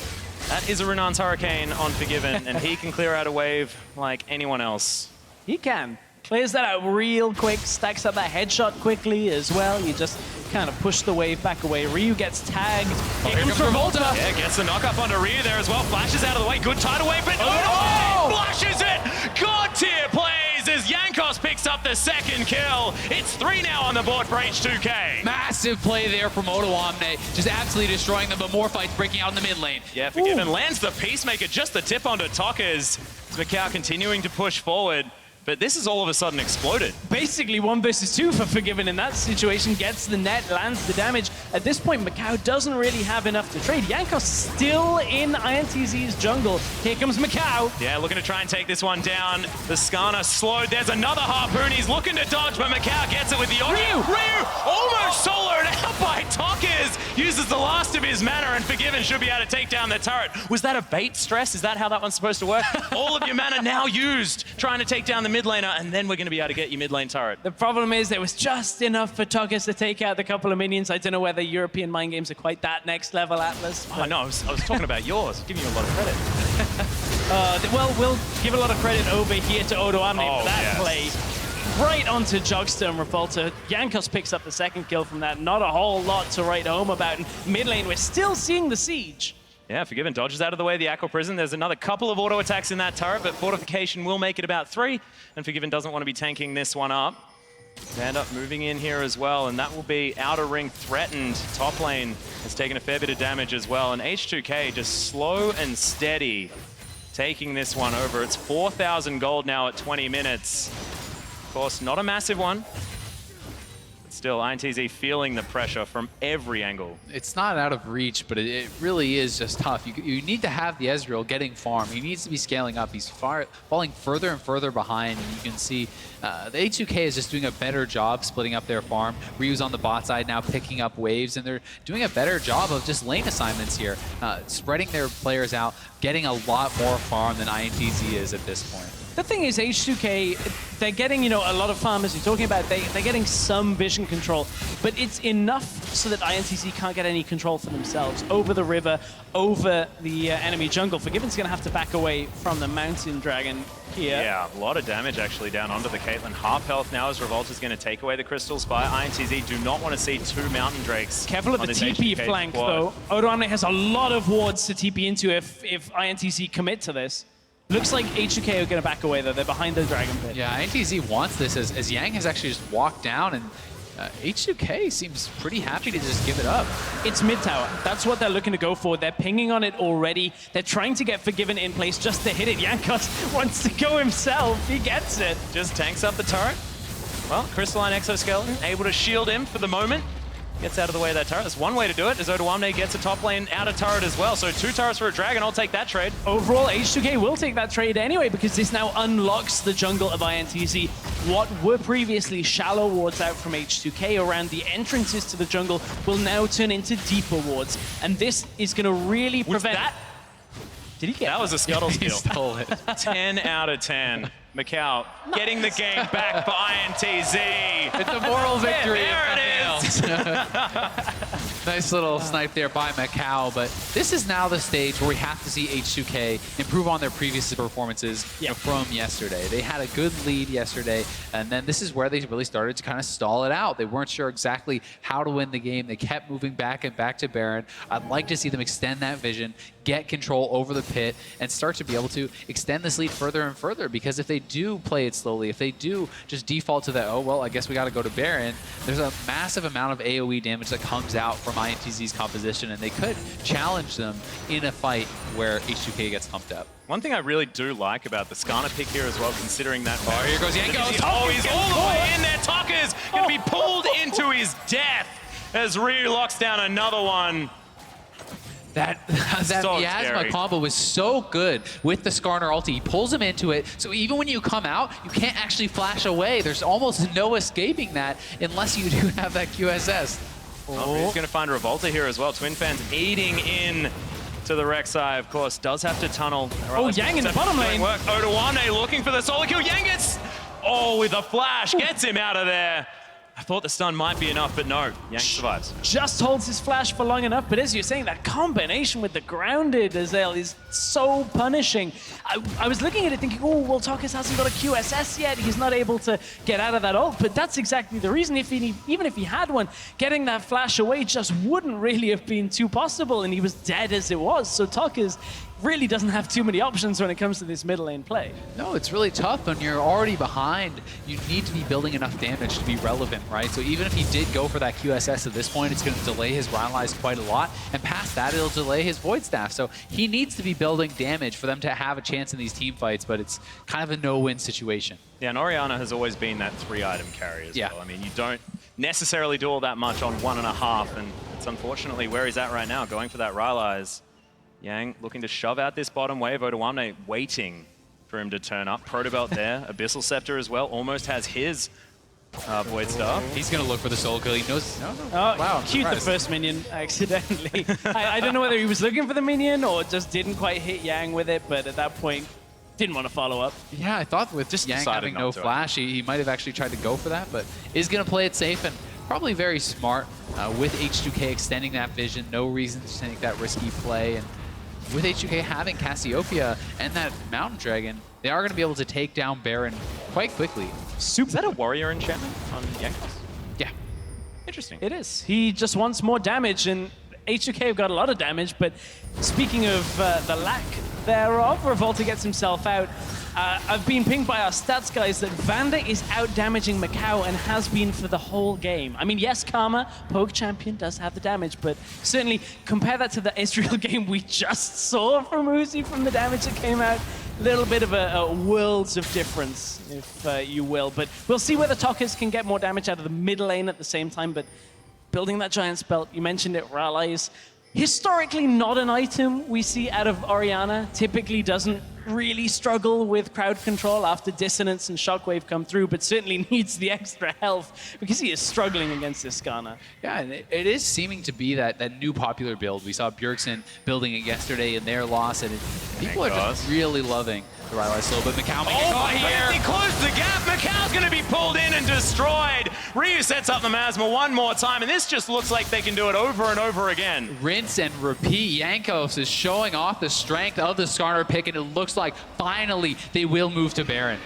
that is a Runan's Hurricane on Forgiven, and he can clear out a wave like anyone else. He can. Clears that out real quick, stacks up that headshot quickly as well. You just kind of push the wave back away. Ryu gets tagged. Here comes Revolta. Yeah, gets the knock up onto Ryu there as well. Flashes out of the way. Good tidal wave, but flashes it! God tier plays as Jankos picks up the second kill. It's 3 now on the board for H2K. Massive play there from Odoamne, just absolutely destroying them, but more fights breaking out in the mid lane. Yeah, Forgiven lands the Peacemaker, just the tip onto Tockers. Macau continuing to push forward. But this has all of a sudden exploded. Basically 1 versus 2 for Forgiven in that situation. Gets the net, lands the damage. At this point, Macau doesn't really have enough to trade. Jankos still in INTZ's jungle. Here comes Macau. Yeah, looking to try and take this one down. The Skarner slowed. There's another Harpoon. He's looking to dodge, but Macau gets it with the auto. Ryu almost soloed out by Talkers. Uses the last of his mana, and Forgiven should be able to take down the turret. Was that a bait stress? Is that how that one's supposed to work? All of your mana now used, trying to take down the mid laner, and then we're going to be able to get your mid lane turret. The problem is there was just enough for Talkers to take out the couple of minions. I don't know whether European mind games are quite that next level, Atlas. Oh, no, I was talking about yours. Giving you a lot of credit. Well, we'll give a lot of credit over here to Odo Amne for that play. Right onto Jugster and Revolta. Jankos picks up the second kill from that. Not a whole lot to write home about. In mid lane, we're still seeing the siege. Yeah, Forgiven dodges out of the way of the Aqua Prison. There's another couple of auto attacks in that turret, but Fortification will make it about 3, and Forgiven doesn't want to be tanking this one up. They end up moving in here as well, and that will be outer ring threatened. Top lane has taken a fair bit of damage as well, and H2K just slow and steady taking this one over. It's 4,000 gold now at 20 minutes. Of course, not a massive one. Still, INTZ feeling the pressure from every angle. It's not out of reach, but it really is just tough. You need to have the Ezreal getting farm. He needs to be scaling up. He's falling further and further behind, and you can see the H2K is just doing a better job splitting up their farm. Ryu's on the bot side now picking up waves, and they're doing a better job of just lane assignments here, spreading their players out, getting a lot more farm than INTZ is at this point. The thing is, H2K, they're getting, a lot of farm, as you're talking about, they're getting some vision control, but it's enough so that INTZ can't get any control for themselves over the river, over the enemy jungle. Forgiven's going to have to back away from the Mountain Dragon here. Yeah, a lot of damage actually down onto the Caitlyn. Half health now as Revolta's going to take away the crystals by INTZ. Do not want to see 2 Mountain Drakes. Careful of the TP flank, though. Odo Amne has a lot of wards to TP into if INTZ commit to this. Looks like H2K are going to back away, though. They're behind the Dragon Pit. Yeah, INTZ wants this as Yang has actually just walked down, and H2K seems pretty happy to just give it up. It's mid tower. That's what they're looking to go for. They're pinging on it already. They're trying to get Forgiven in place just to hit it. Jankos wants to go himself. He gets it. Just tanks up the turret. Well, Crystalline Exoskeleton able to shield him for the moment. Gets out of the way of that turret. That's one way to do it, as Odo Amne gets a top lane outer turret as well. So 2 turrets for a dragon. I'll take that trade. Overall, H2K will take that trade anyway, because this now unlocks the jungle of INTZ. What were previously shallow wards out from H2K around the entrances to the jungle will now turn into deeper wards. And this is going to really prevent... that? Did he get that? Was a scuttle He skill. stole it. 10 out of 10. Macau getting the game back for INTZ. It's a moral victory. There it is. Nice little snipe there by Macau, but this is now the stage where we have to see H2K improve on their previous performances from yesterday. They had a good lead yesterday, and then this is where they really started to kind of stall it out. They weren't sure exactly how to win the game. They kept moving back and back to Baron. I'd like to see them extend that vision, get control over the pit, and start to be able to extend this lead further and further, because if they do play it slowly, if they do just default to that, oh, well, I guess we got to go to Baron, there's a massive amount of AoE damage that comes out from INTZ's composition, and they could challenge them in a fight where H2K gets humped up. One thing I really do like about the Skarner pick here as well, considering that... Oh, here goes Jankos. He's all the way in there. Talker's going to be pulled into his death as Ryu locks down another one. That So miasma scary. combo was so good with the Skarner ulti. He pulls him into it, so even when you come out, you can't actually flash away. There's almost no escaping that unless you do have that QSS. Oh, he's going to find Revolta here as well. Twin fans aiding in to the Rek'Sai, of course, does have to tunnel. Oh, Yang in the bottom lane. Odo Amne looking for the solo kill. Yang gets... Oh, with a flash, gets him out of there. I thought the stun might be enough, but no. Yang survives. Just holds his flash for long enough, but as you're saying, that combination with the grounded Azael is so punishing. I was looking at it thinking, oh, well, Talkers hasn't got a QSS yet. He's not able to get out of that ult, but that's exactly the reason. Even if he had one, getting that flash away just wouldn't really have been too possible, and he was dead as it was. So Talkers really doesn't have too many options when it comes to this middle lane play. No, it's really tough when you're already behind. You need to be building enough damage to be relevant, right? So even if he did go for that QSS at this point, it's going to delay his Rhyhorn quite a lot. And past that, it'll delay his Void Staff. So he needs to be building damage for them to have a chance in these team fights, but it's kind of a no-win situation. Yeah, and Orianna has always been that 3-item carry as well. I mean, you don't necessarily do all that much on 1.5, and it's unfortunately where he's at right now, going for that Rhyhorn. Yang looking to shove out this bottom wave. Odoamne waiting for him to turn up. Protobelt there. Abyssal Scepter as well. Almost has his Void Staff. He's going to look for the soul kill. He knows. No. Oh, Wow, he queued the surprised. first minion accidentally. I don't know whether he was looking for the minion or just didn't quite hit Yang with it, but at that point, didn't want to follow up. Yeah, I thought with just Yang decided having not no to. flash, he might have actually tried to go for that, but is going to play it safe and probably very smart with H2K extending that vision. No reason to take that risky play. And with H2K having Cassiopeia and that Mountain Dragon, they are going to be able to take down Baron quite quickly. Is that a warrior enchantment on Yankos? Yeah. Interesting. It is. He just wants more damage, and H2K have got a lot of damage, but speaking of the lack thereof, Revolta gets himself out. I've been pinged by our stats guys that Vander is out-damaging Macau and has been for the whole game. I mean, yes, Karma, Poke Champion, does have the damage, but certainly compare that to the Israel game we just saw from Uzi, from the damage that came out. A little bit of a worlds of difference, if you will. But we'll see whether Talkers can get more damage out of the mid lane at the same time, but building that Giant's Belt, you mentioned it, Rallies. Historically not an item we see out of Orianna. Typically doesn't really struggle with crowd control after Dissonance and Shockwave come through, but certainly needs the extra health because he is struggling against this Skarner. Yeah, and it is seeming to be that new popular build. We saw Bjergsen building it yesterday in their loss, and people are just really loving the Rhyhorn slow, but Macau making it here. He closed the gap. Macau's going to be pulled in and destroyed. Ryu sets up the Miasma one more time, and this just looks like they can do it over and over again. Rinse and repeat. Jankos is showing off the strength of the Skarner pick, and it looks like finally they will move to Baron.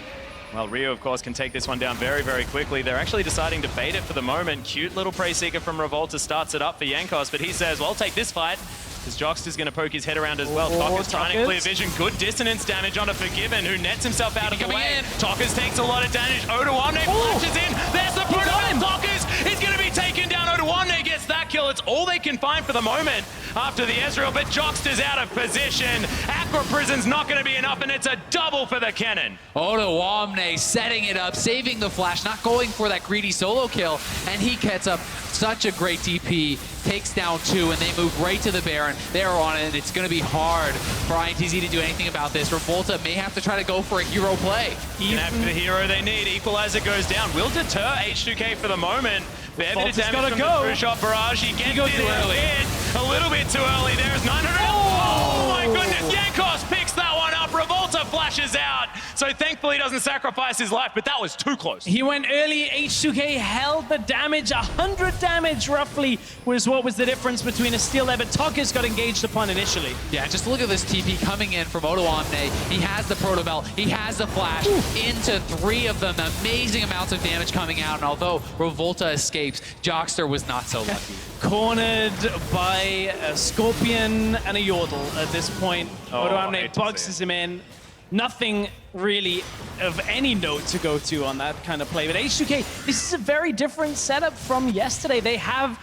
Well, Ryu, of course, can take this one down very, very quickly. They're actually deciding to bait it for the moment. Cute little Prey Seeker from Revolta starts it up for Jankos, but he says, well, I'll take this fight. Because Jockster's going to poke his head around as well. Talkers trying to clear vision. Good dissonance damage onto Forgiven, who nets himself out of the way. Talkers takes a lot of damage. Odoamne flashes in. There's the Protobelt. Talkers is going to be taken down. Odoamne gets that kill. It's all they can find for the moment after the Ezreal, but Jockster's out of position. Aqua Prison's not going to be enough, and it's a double for the cannon. Odoamne setting it up, saving the flash, not going for that greedy solo kill, and he gets up such a great DP, takes down 2, and they move right to the Baron. They're on it, and it's going to be hard for INTZ to do anything about this. Revolta may have to try to go for a hero play. Can have the hero they need. Equalizer goes down. Will deter H2K for the moment. Fair bit of damage from the true shot barrage. He gets it in a little bit too early. There's 900. Oh my goodness. Jankos picks that one up. Revolta flashes out. So thankfully he doesn't sacrifice his life, but that was too close. He went early. H2K held the damage. 100 damage roughly was what was the difference between a steal there, but Talkers got engaged upon initially. Yeah, just look at this TP coming in from Odoamne. He has the Protobelt, he has the flash into 3 of them. Amazing amounts of damage coming out, and although Revolta escapes, Jockster was not so lucky. Cornered by a Scorpion and a Yordle at this point. Odoamne boxes him in. Nothing really of any note to go to on that kind of play. But H2K, this is a very different setup from yesterday. They have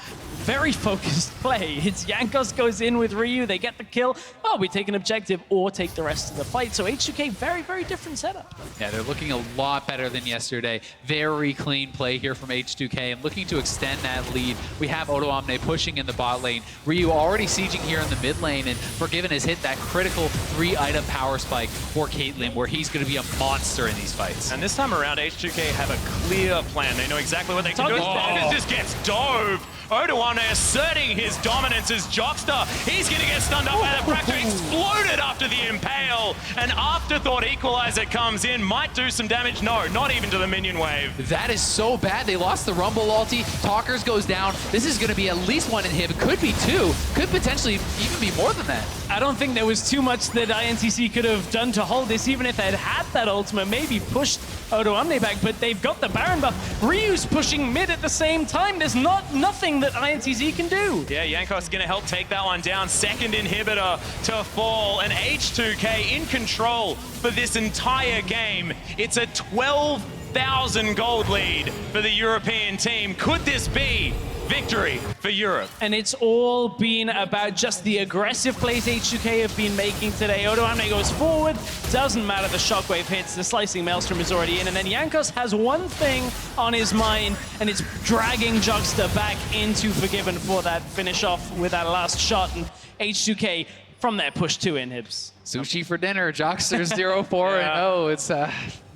very focused play. It's Jankos goes in with Ryu, they get the kill. Oh, we take an objective or take the rest of the fight. So H2K, very, very different setup. Yeah, they're looking a lot better than yesterday. Very clean play here from H2K and looking to extend that lead. We have Odoamne pushing in the bot lane. Ryu already sieging here in the mid lane, and Forgiven has hit that critical 3-item power spike for Caitlyn, where he's going to be a monster in these fights. And this time around, H2K have a clear plan. They know exactly what they can do. Talkers just gets dove. Odoamne asserting his dominance as Jockster. He's going to get stunned up by the Fracture. Exploded after the Impale. An afterthought Equalizer comes in. Might do some damage. No, not even to the minion wave. That is so bad. They lost the Rumble ulti. Talkers goes down. This is going to be at least 1 inhib. Could be 2. Could potentially even be more than that. I don't think there was too much that INTZ could have done to hold this, even if they'd had that ultimate, maybe pushed Odoamne back, but they've got the Baron buff. Ryu's pushing mid at the same time. There's nothing that INTZ can do. Yeah, Jankos going to help take that one down. Second inhibitor to fall, and H2K in control for this entire game. It's a 12,000 gold lead for the European team. Could this be victory for Europe? And it's all been about just the aggressive plays H2K have been making today. Odoamne goes forward, doesn't matter, the shockwave hits, the slicing maelstrom is already in, and then Jankos has one thing on his mind, and it's dragging Jugster back into Forgiven for that finish off with that last shot, and H2K from there push 2 inhibs. Sushi for dinner, Jockster 0-4-0. It's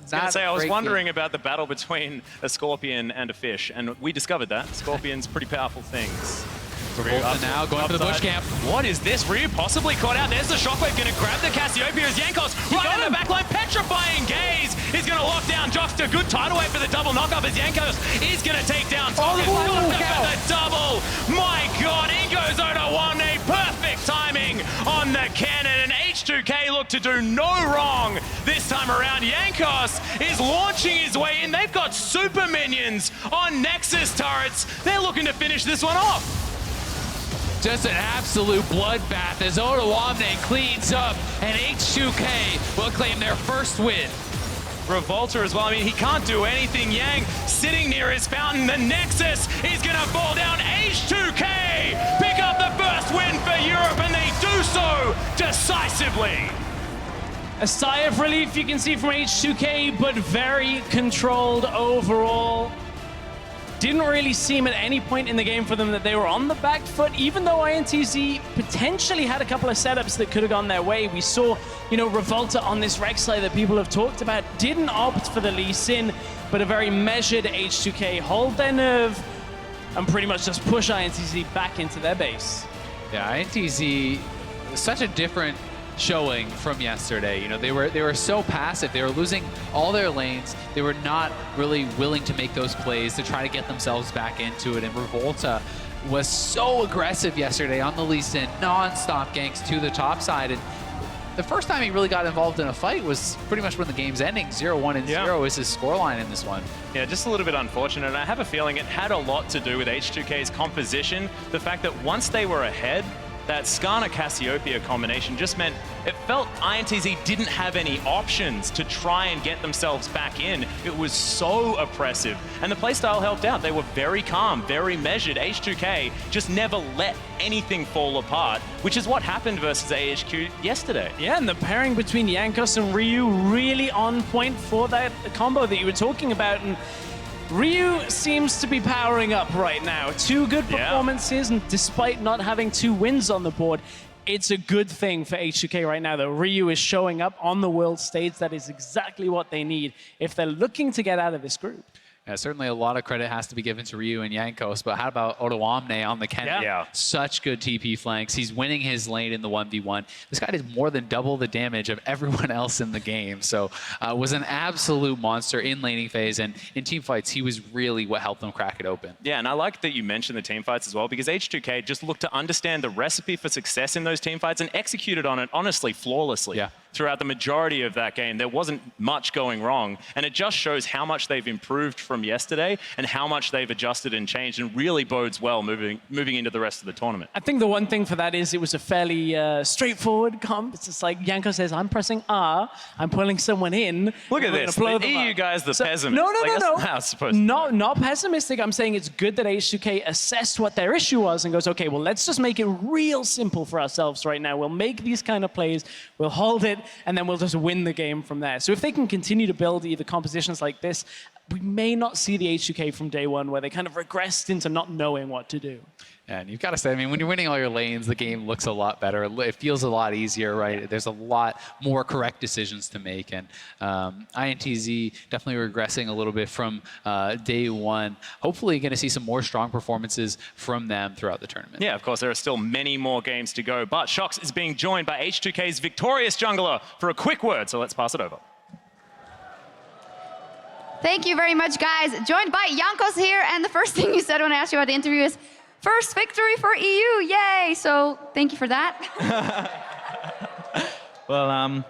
I was wondering about the battle between a scorpion and a fish, and we discovered that. Scorpions, pretty powerful things. Revolta now going for the bush camp. What is this? Ryu possibly caught out. There's the shockwave, going to grab the Cassiopeia as Jankos right on the backline. Petrifying gaze is going to lock down Jockster. Good tidal wave for the double knockup as Jankos is going to take down Tonga. For the double. My God, in goes Odoamne. Perfect timing on the cannon, and H2K look to do no wrong this time around. Jankos is launching his way in. They've got super minions on Nexus turrets. They're looking to finish this one off. Just an absolute bloodbath as Odoamne cleans up, and H2K will claim their first win. Revolta as well. I mean, he can't do anything. Yang sitting near his fountain. The Nexus is going to fall down. H2K pick up the first win for Europe, and they do so decisively. A sigh of relief you can see from H2K, but very controlled overall. Didn't really seem at any point in the game for them that they were on the back foot, even though INTZ potentially had a couple of setups that could have gone their way. We saw, Revolta on this Rek'Sai that people have talked about, didn't opt for the Lee Sin, but a very measured H2K hold their nerve and pretty much just push INTZ back into their base. Yeah, INTZ, such a different showing from yesterday. They were so passive. They were losing all their lanes. They were not really willing to make those plays to try to get themselves back into it. And Revolta was so aggressive yesterday on the Lee Sin, non-stop ganks to the top side. And the first time he really got involved in a fight was pretty much when the game's ending. 0-1-0 is his scoreline in this one. Yeah, just a little bit unfortunate. And I have a feeling it had a lot to do with H2K's composition. The fact that once they were ahead, that Skarner-Cassiopeia combination just meant it felt INTZ didn't have any options to try and get themselves back in. It was so oppressive. And the playstyle helped out. They were very calm, very measured. H2K just never let anything fall apart, which is what happened versus AHQ yesterday. Yeah, and the pairing between Jankos and Ryu really on point for that combo that you were talking about. And Ryu seems to be powering up right now. 2 good performances, and despite not having 2 wins on the board, it's a good thing for H2K right now that Ryu is showing up on the world stage. That is exactly what they need if they're looking to get out of this group. Yeah, certainly a lot of credit has to be given to Ryu and Jankos, but how about Odoamne on the Ken? Yeah. Such good TP flanks. He's winning his lane in the 1v1. This guy did more than double the damage of everyone else in the game, so was an absolute monster in laning phase, and in team fights, he was really what helped them crack it open. Yeah, and I like that you mentioned the team fights as well, because H2K just looked to understand the recipe for success in those team fights and executed on it, honestly, flawlessly. Yeah. Throughout the majority of that game, there wasn't much going wrong, and it just shows how much they've improved from yesterday and how much they've adjusted and changed, and really bodes well moving into the rest of the tournament. I think the one thing for that is it was a fairly straightforward comp. It's just like Jankos says, I'm pressing R, I'm pulling someone in. Look at this, the EU guy's the pessimist. No. That's how it's supposed to be. Not pessimistic. I'm saying it's good that H2K assessed what their issue was and goes, okay, well, let's just make it real simple for ourselves right now. We'll make these kind of plays, we'll hold it, and then we'll just win the game from there. So if they can continue to build either compositions like this, we may not see the H2K from day one where they kind of regressed into not knowing what to do. And you've got to say, I mean, when you're winning all your lanes, the game looks a lot better. It feels a lot easier, right? There's a lot more correct decisions to make. And INTZ definitely regressing a little bit from day one. Hopefully going to see some more strong performances from them throughout the tournament. Yeah, of course, there are still many more games to go. But Shox is being joined by H2K's victorious jungler for a quick word. So let's pass it over. Thank you very much, guys. Joined by Jankos here, and the first thing you said when I asked you about the interview is, first victory for EU, yay! So thank you for that. Well,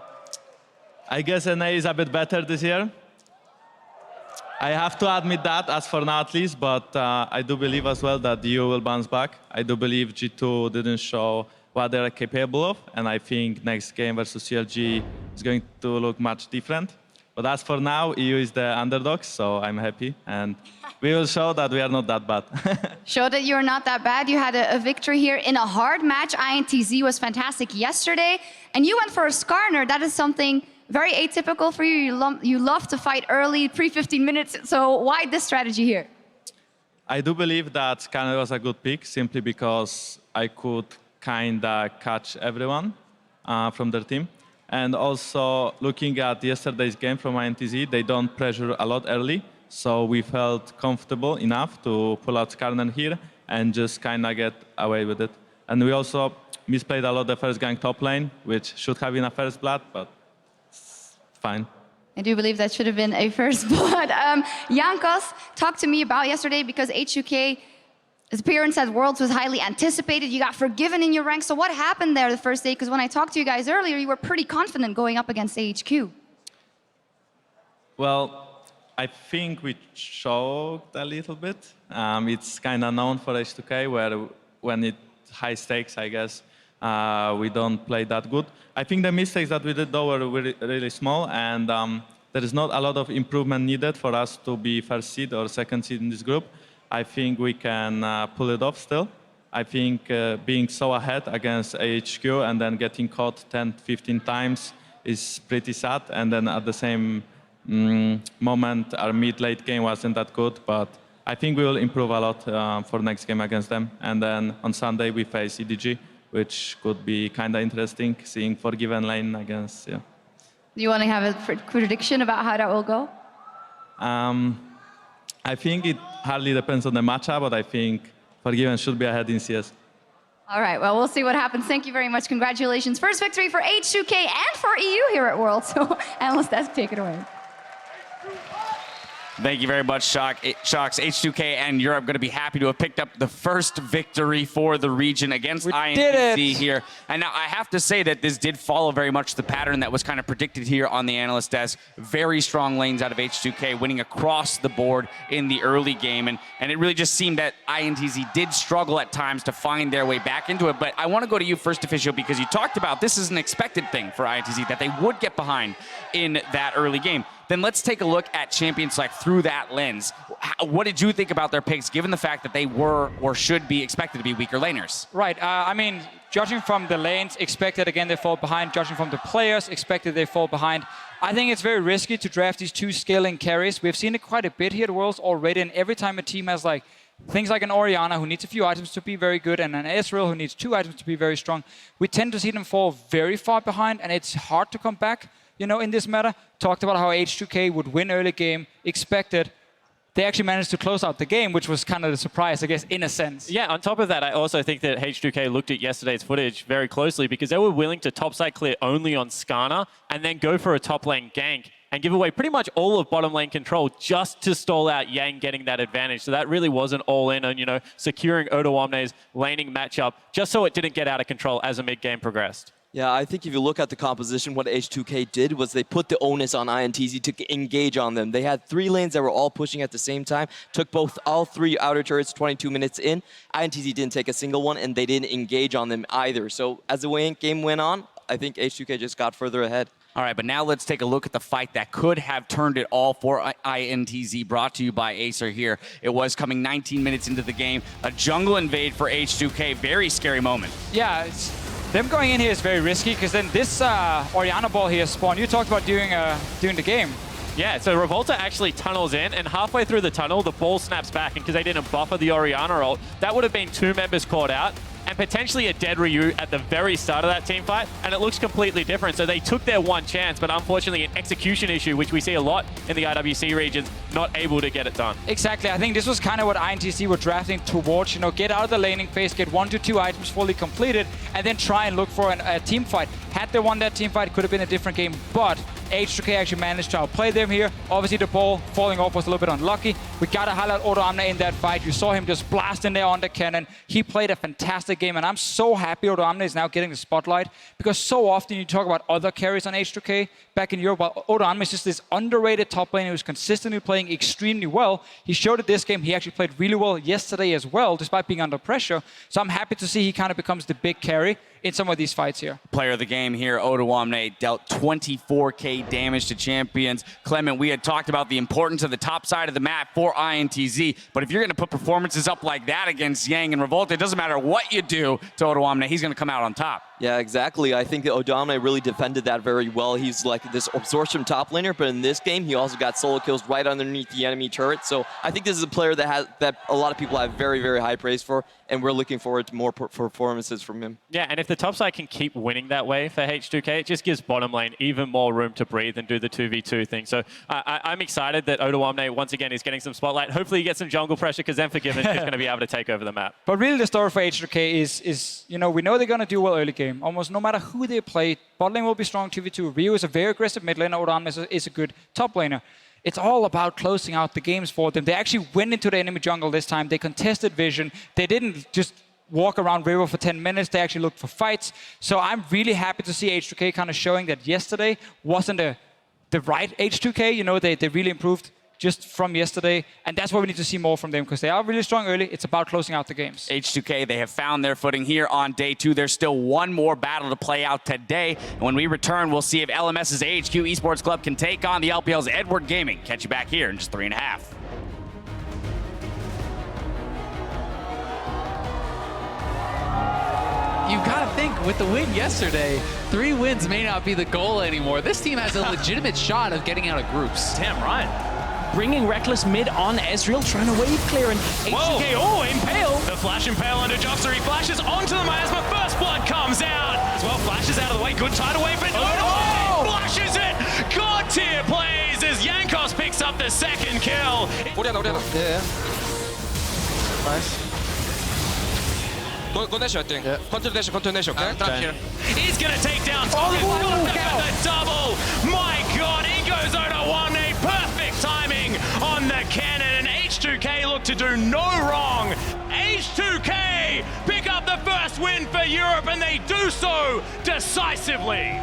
I guess NA is a bit better this year. I have to admit that, as for now at least, but I do believe as well that EU will bounce back. I do believe G2 didn't show what they're capable of, and I think next game versus CLG is going to look much different. But as for now, EU is the underdog, so I'm happy, and we will show that we are not that bad. Show that you're not that bad. You had a victory here in a hard match. INTZ was fantastic yesterday, and you went for a Skarner. That is something very atypical for you. You love to fight early, pre-15 minutes, so why this strategy here? I do believe that Skarner was a good pick, simply because I could kinda catch everyone from their team. And also, looking at yesterday's game from INTZ, they don't pressure a lot early, so we felt comfortable enough to pull out Skarner here and just kinda get away with it. And we also misplayed a lot the first gang top lane, which should have been a first blood, but it's fine. I do believe that should have been a first blood. Jankos, talk to me about yesterday, because H2K, his appearance at Worlds was highly anticipated. You got forgiven in your ranks. So what happened there the first day? Because when I talked to you guys earlier, you were pretty confident going up against AHQ. Well, I think we choked a little bit. It's kind of known for H2K, where when it's high stakes, I guess, we don't play that good. I think the mistakes that we did, though, were really small, and there is not a lot of improvement needed for us to be first seed or second seed in this group. I think we can pull it off still. I think being so ahead against AHQ and then getting caught 10, 15 times is pretty sad. And then at the same moment, our mid-late game wasn't that good. But I think we will improve a lot for next game against them. And then on Sunday, we face EDG, which could be kind of interesting, seeing Forgiven lane against, yeah. Do you want to have a prediction about how that will go? I think it hardly depends on the matchup, but I think Forgiven should be ahead in CS. All right, well, we'll see what happens. Thank you very much. Congratulations. First victory for H2K and for EU here at Worlds. So, Analyst Desk, take it away. Thank you very much, Shocks. H2K and Europe going to be happy to have picked up the first victory for the region against INTZ here. And now I have to say that this did follow very much the pattern that was kind of predicted here on the analyst desk. Very strong lanes out of H2K, winning across the board in the early game. And it really just seemed that INTZ did struggle at times to find their way back into it. But I want to go to you first, Official, because you talked about this is an expected thing for INTZ, that they would get behind in that early game. Then let's take a look at Champion Select through that lens. What did you think about their picks, given the fact that they were or should be expected to be weaker laners? Right. I mean, judging from the lanes, expected again they fall behind. Judging from the players, expected they fall behind. I think it's very risky to draft these two scaling carries. We've seen it quite a bit here at Worlds already, and every time a team has like things like an Orianna who needs a few items to be very good, and an Ezreal who needs 2 items to be very strong, we tend to see them fall very far behind, and it's hard to come back. You know, in this meta, talked about how H2K would win early game, expected. They actually managed to close out the game, which was kind of the surprise, I guess, in a sense. Yeah, on top of that, I also think that H2K looked at yesterday's footage very closely, because they were willing to topside clear only on Skarner and then go for a top lane gank and give away pretty much all of bottom lane control just to stall out Yang getting that advantage. So that really wasn't all in on, you know, securing Odo Omne's laning matchup, just so it didn't get out of control as the mid-game progressed. Yeah, I think if you look at the composition, what H2K did was they put the onus on INTZ to engage on them. They had 3 lanes that were all pushing at the same time, took all 3 outer turrets 22 minutes in. INTZ didn't take a single one, and they didn't engage on them either. So as the game went on, I think H2K just got further ahead. All right, but now let's take a look at the fight that could have turned it all for INTZ, brought to you by Acer here. It was coming 19 minutes into the game. A jungle invade for H2K. Very scary moment. Yeah, them going in here is very risky, because then this Orianna ball here spawned. You talked about doing the game. Yeah, so Revolta actually tunnels in, and halfway through the tunnel, the ball snaps back, and because they didn't buffer the Orianna ult, that would have been 2 members caught out, and potentially a dead Ryu at the very start of that team fight, and it looks completely different. So they took their one chance, but unfortunately an execution issue, which we see a lot in the IWC regions, not able to get it done. Exactly. I think this was kind of what INTZ were drafting towards, you know, get out of the laning phase, get 1 to 2 items fully completed, and then try and look for a team fight. Had they won that team fight, it could have been a different game, but H2K actually managed to outplay them here. Obviously, the ball falling off was a little bit unlucky. We got to highlight Odo Amne in that fight. You saw him just blast in there on the cannon. He played a fantastic game, and I'm so happy Odo Amne is now getting the spotlight, because so often you talk about other carries on H2K back in Europe, but Odo Amne is just this underrated top laner who's consistently playing extremely well. He showed it this game. He actually played really well yesterday as well, despite being under pressure. So I'm happy to see he kind of becomes the big carry in some of these fights here. Player of the game here, Odo Amne, dealt 24k damage to champions. Clement, we had talked about the importance of the top side of the map for INTZ, but if you're going to put performances up like that against Yang and Revolta, it doesn't matter what you do to Odo Amne, he's going to come out on top. Yeah, exactly. I think that Odo Amne really defended that very well. He's like this absorption top laner, but in this game, he also got solo kills right underneath the enemy turret. So I think this is a player that a lot of people have very, very high praise for, and we're looking forward to more performances from him. Yeah, and if the top side can keep winning that way for H2K, it just gives bottom lane even more room to breathe and do the 2v2 thing. So I'm excited that Odo Amne, once again, is getting some spotlight. Hopefully he gets some jungle pressure, because then Forgiven is going to be able to take over the map. But really the story for H2K is, you know, we know they're going to do well early game. Almost no matter who they play, bot lane will be strong 2v2. Ryu is a very aggressive mid laner. Odo Amne is a good top laner. It's all about closing out the games for them. They actually went into the enemy jungle this time. They contested vision. They didn't just walk around river for 10 minutes. They actually looked for fights. So I'm really happy to see H2K kind of showing that yesterday wasn't the right H2K. You know, they really improved just from yesterday, and that's what we need to see more from them, because they are really strong early. It's about closing out the games. H2K, they have found their footing here on day 2. There's still one more battle to play out today. And when we return, we'll see if LMS's AHQ Esports Club can take on the LPL's Edward Gaming. Catch you back here in just 3.5. You've got to think, with the win yesterday, 3 wins may not be the goal anymore. This team has a legitimate shot of getting out of groups. Damn right. Bringing Reckless mid on Ezreal, trying to wave clear, and H2K, oh, Impale. The flash Impale under Jobster, he flashes onto the miasma. First blood comes out. As well, flashes out of the way. Good tidal wave, but oh, flashes it. God tier plays as Jankos picks up the second kill. Yeah. Nice. Go dash, I think. Yeah. Continue dash, okay? He's going to take down Target. The double. My God, he goes Odo Amne. Perfect timing on the cannon. And H2K look to do no wrong. H2K pick up the first win for Europe, and they do so decisively.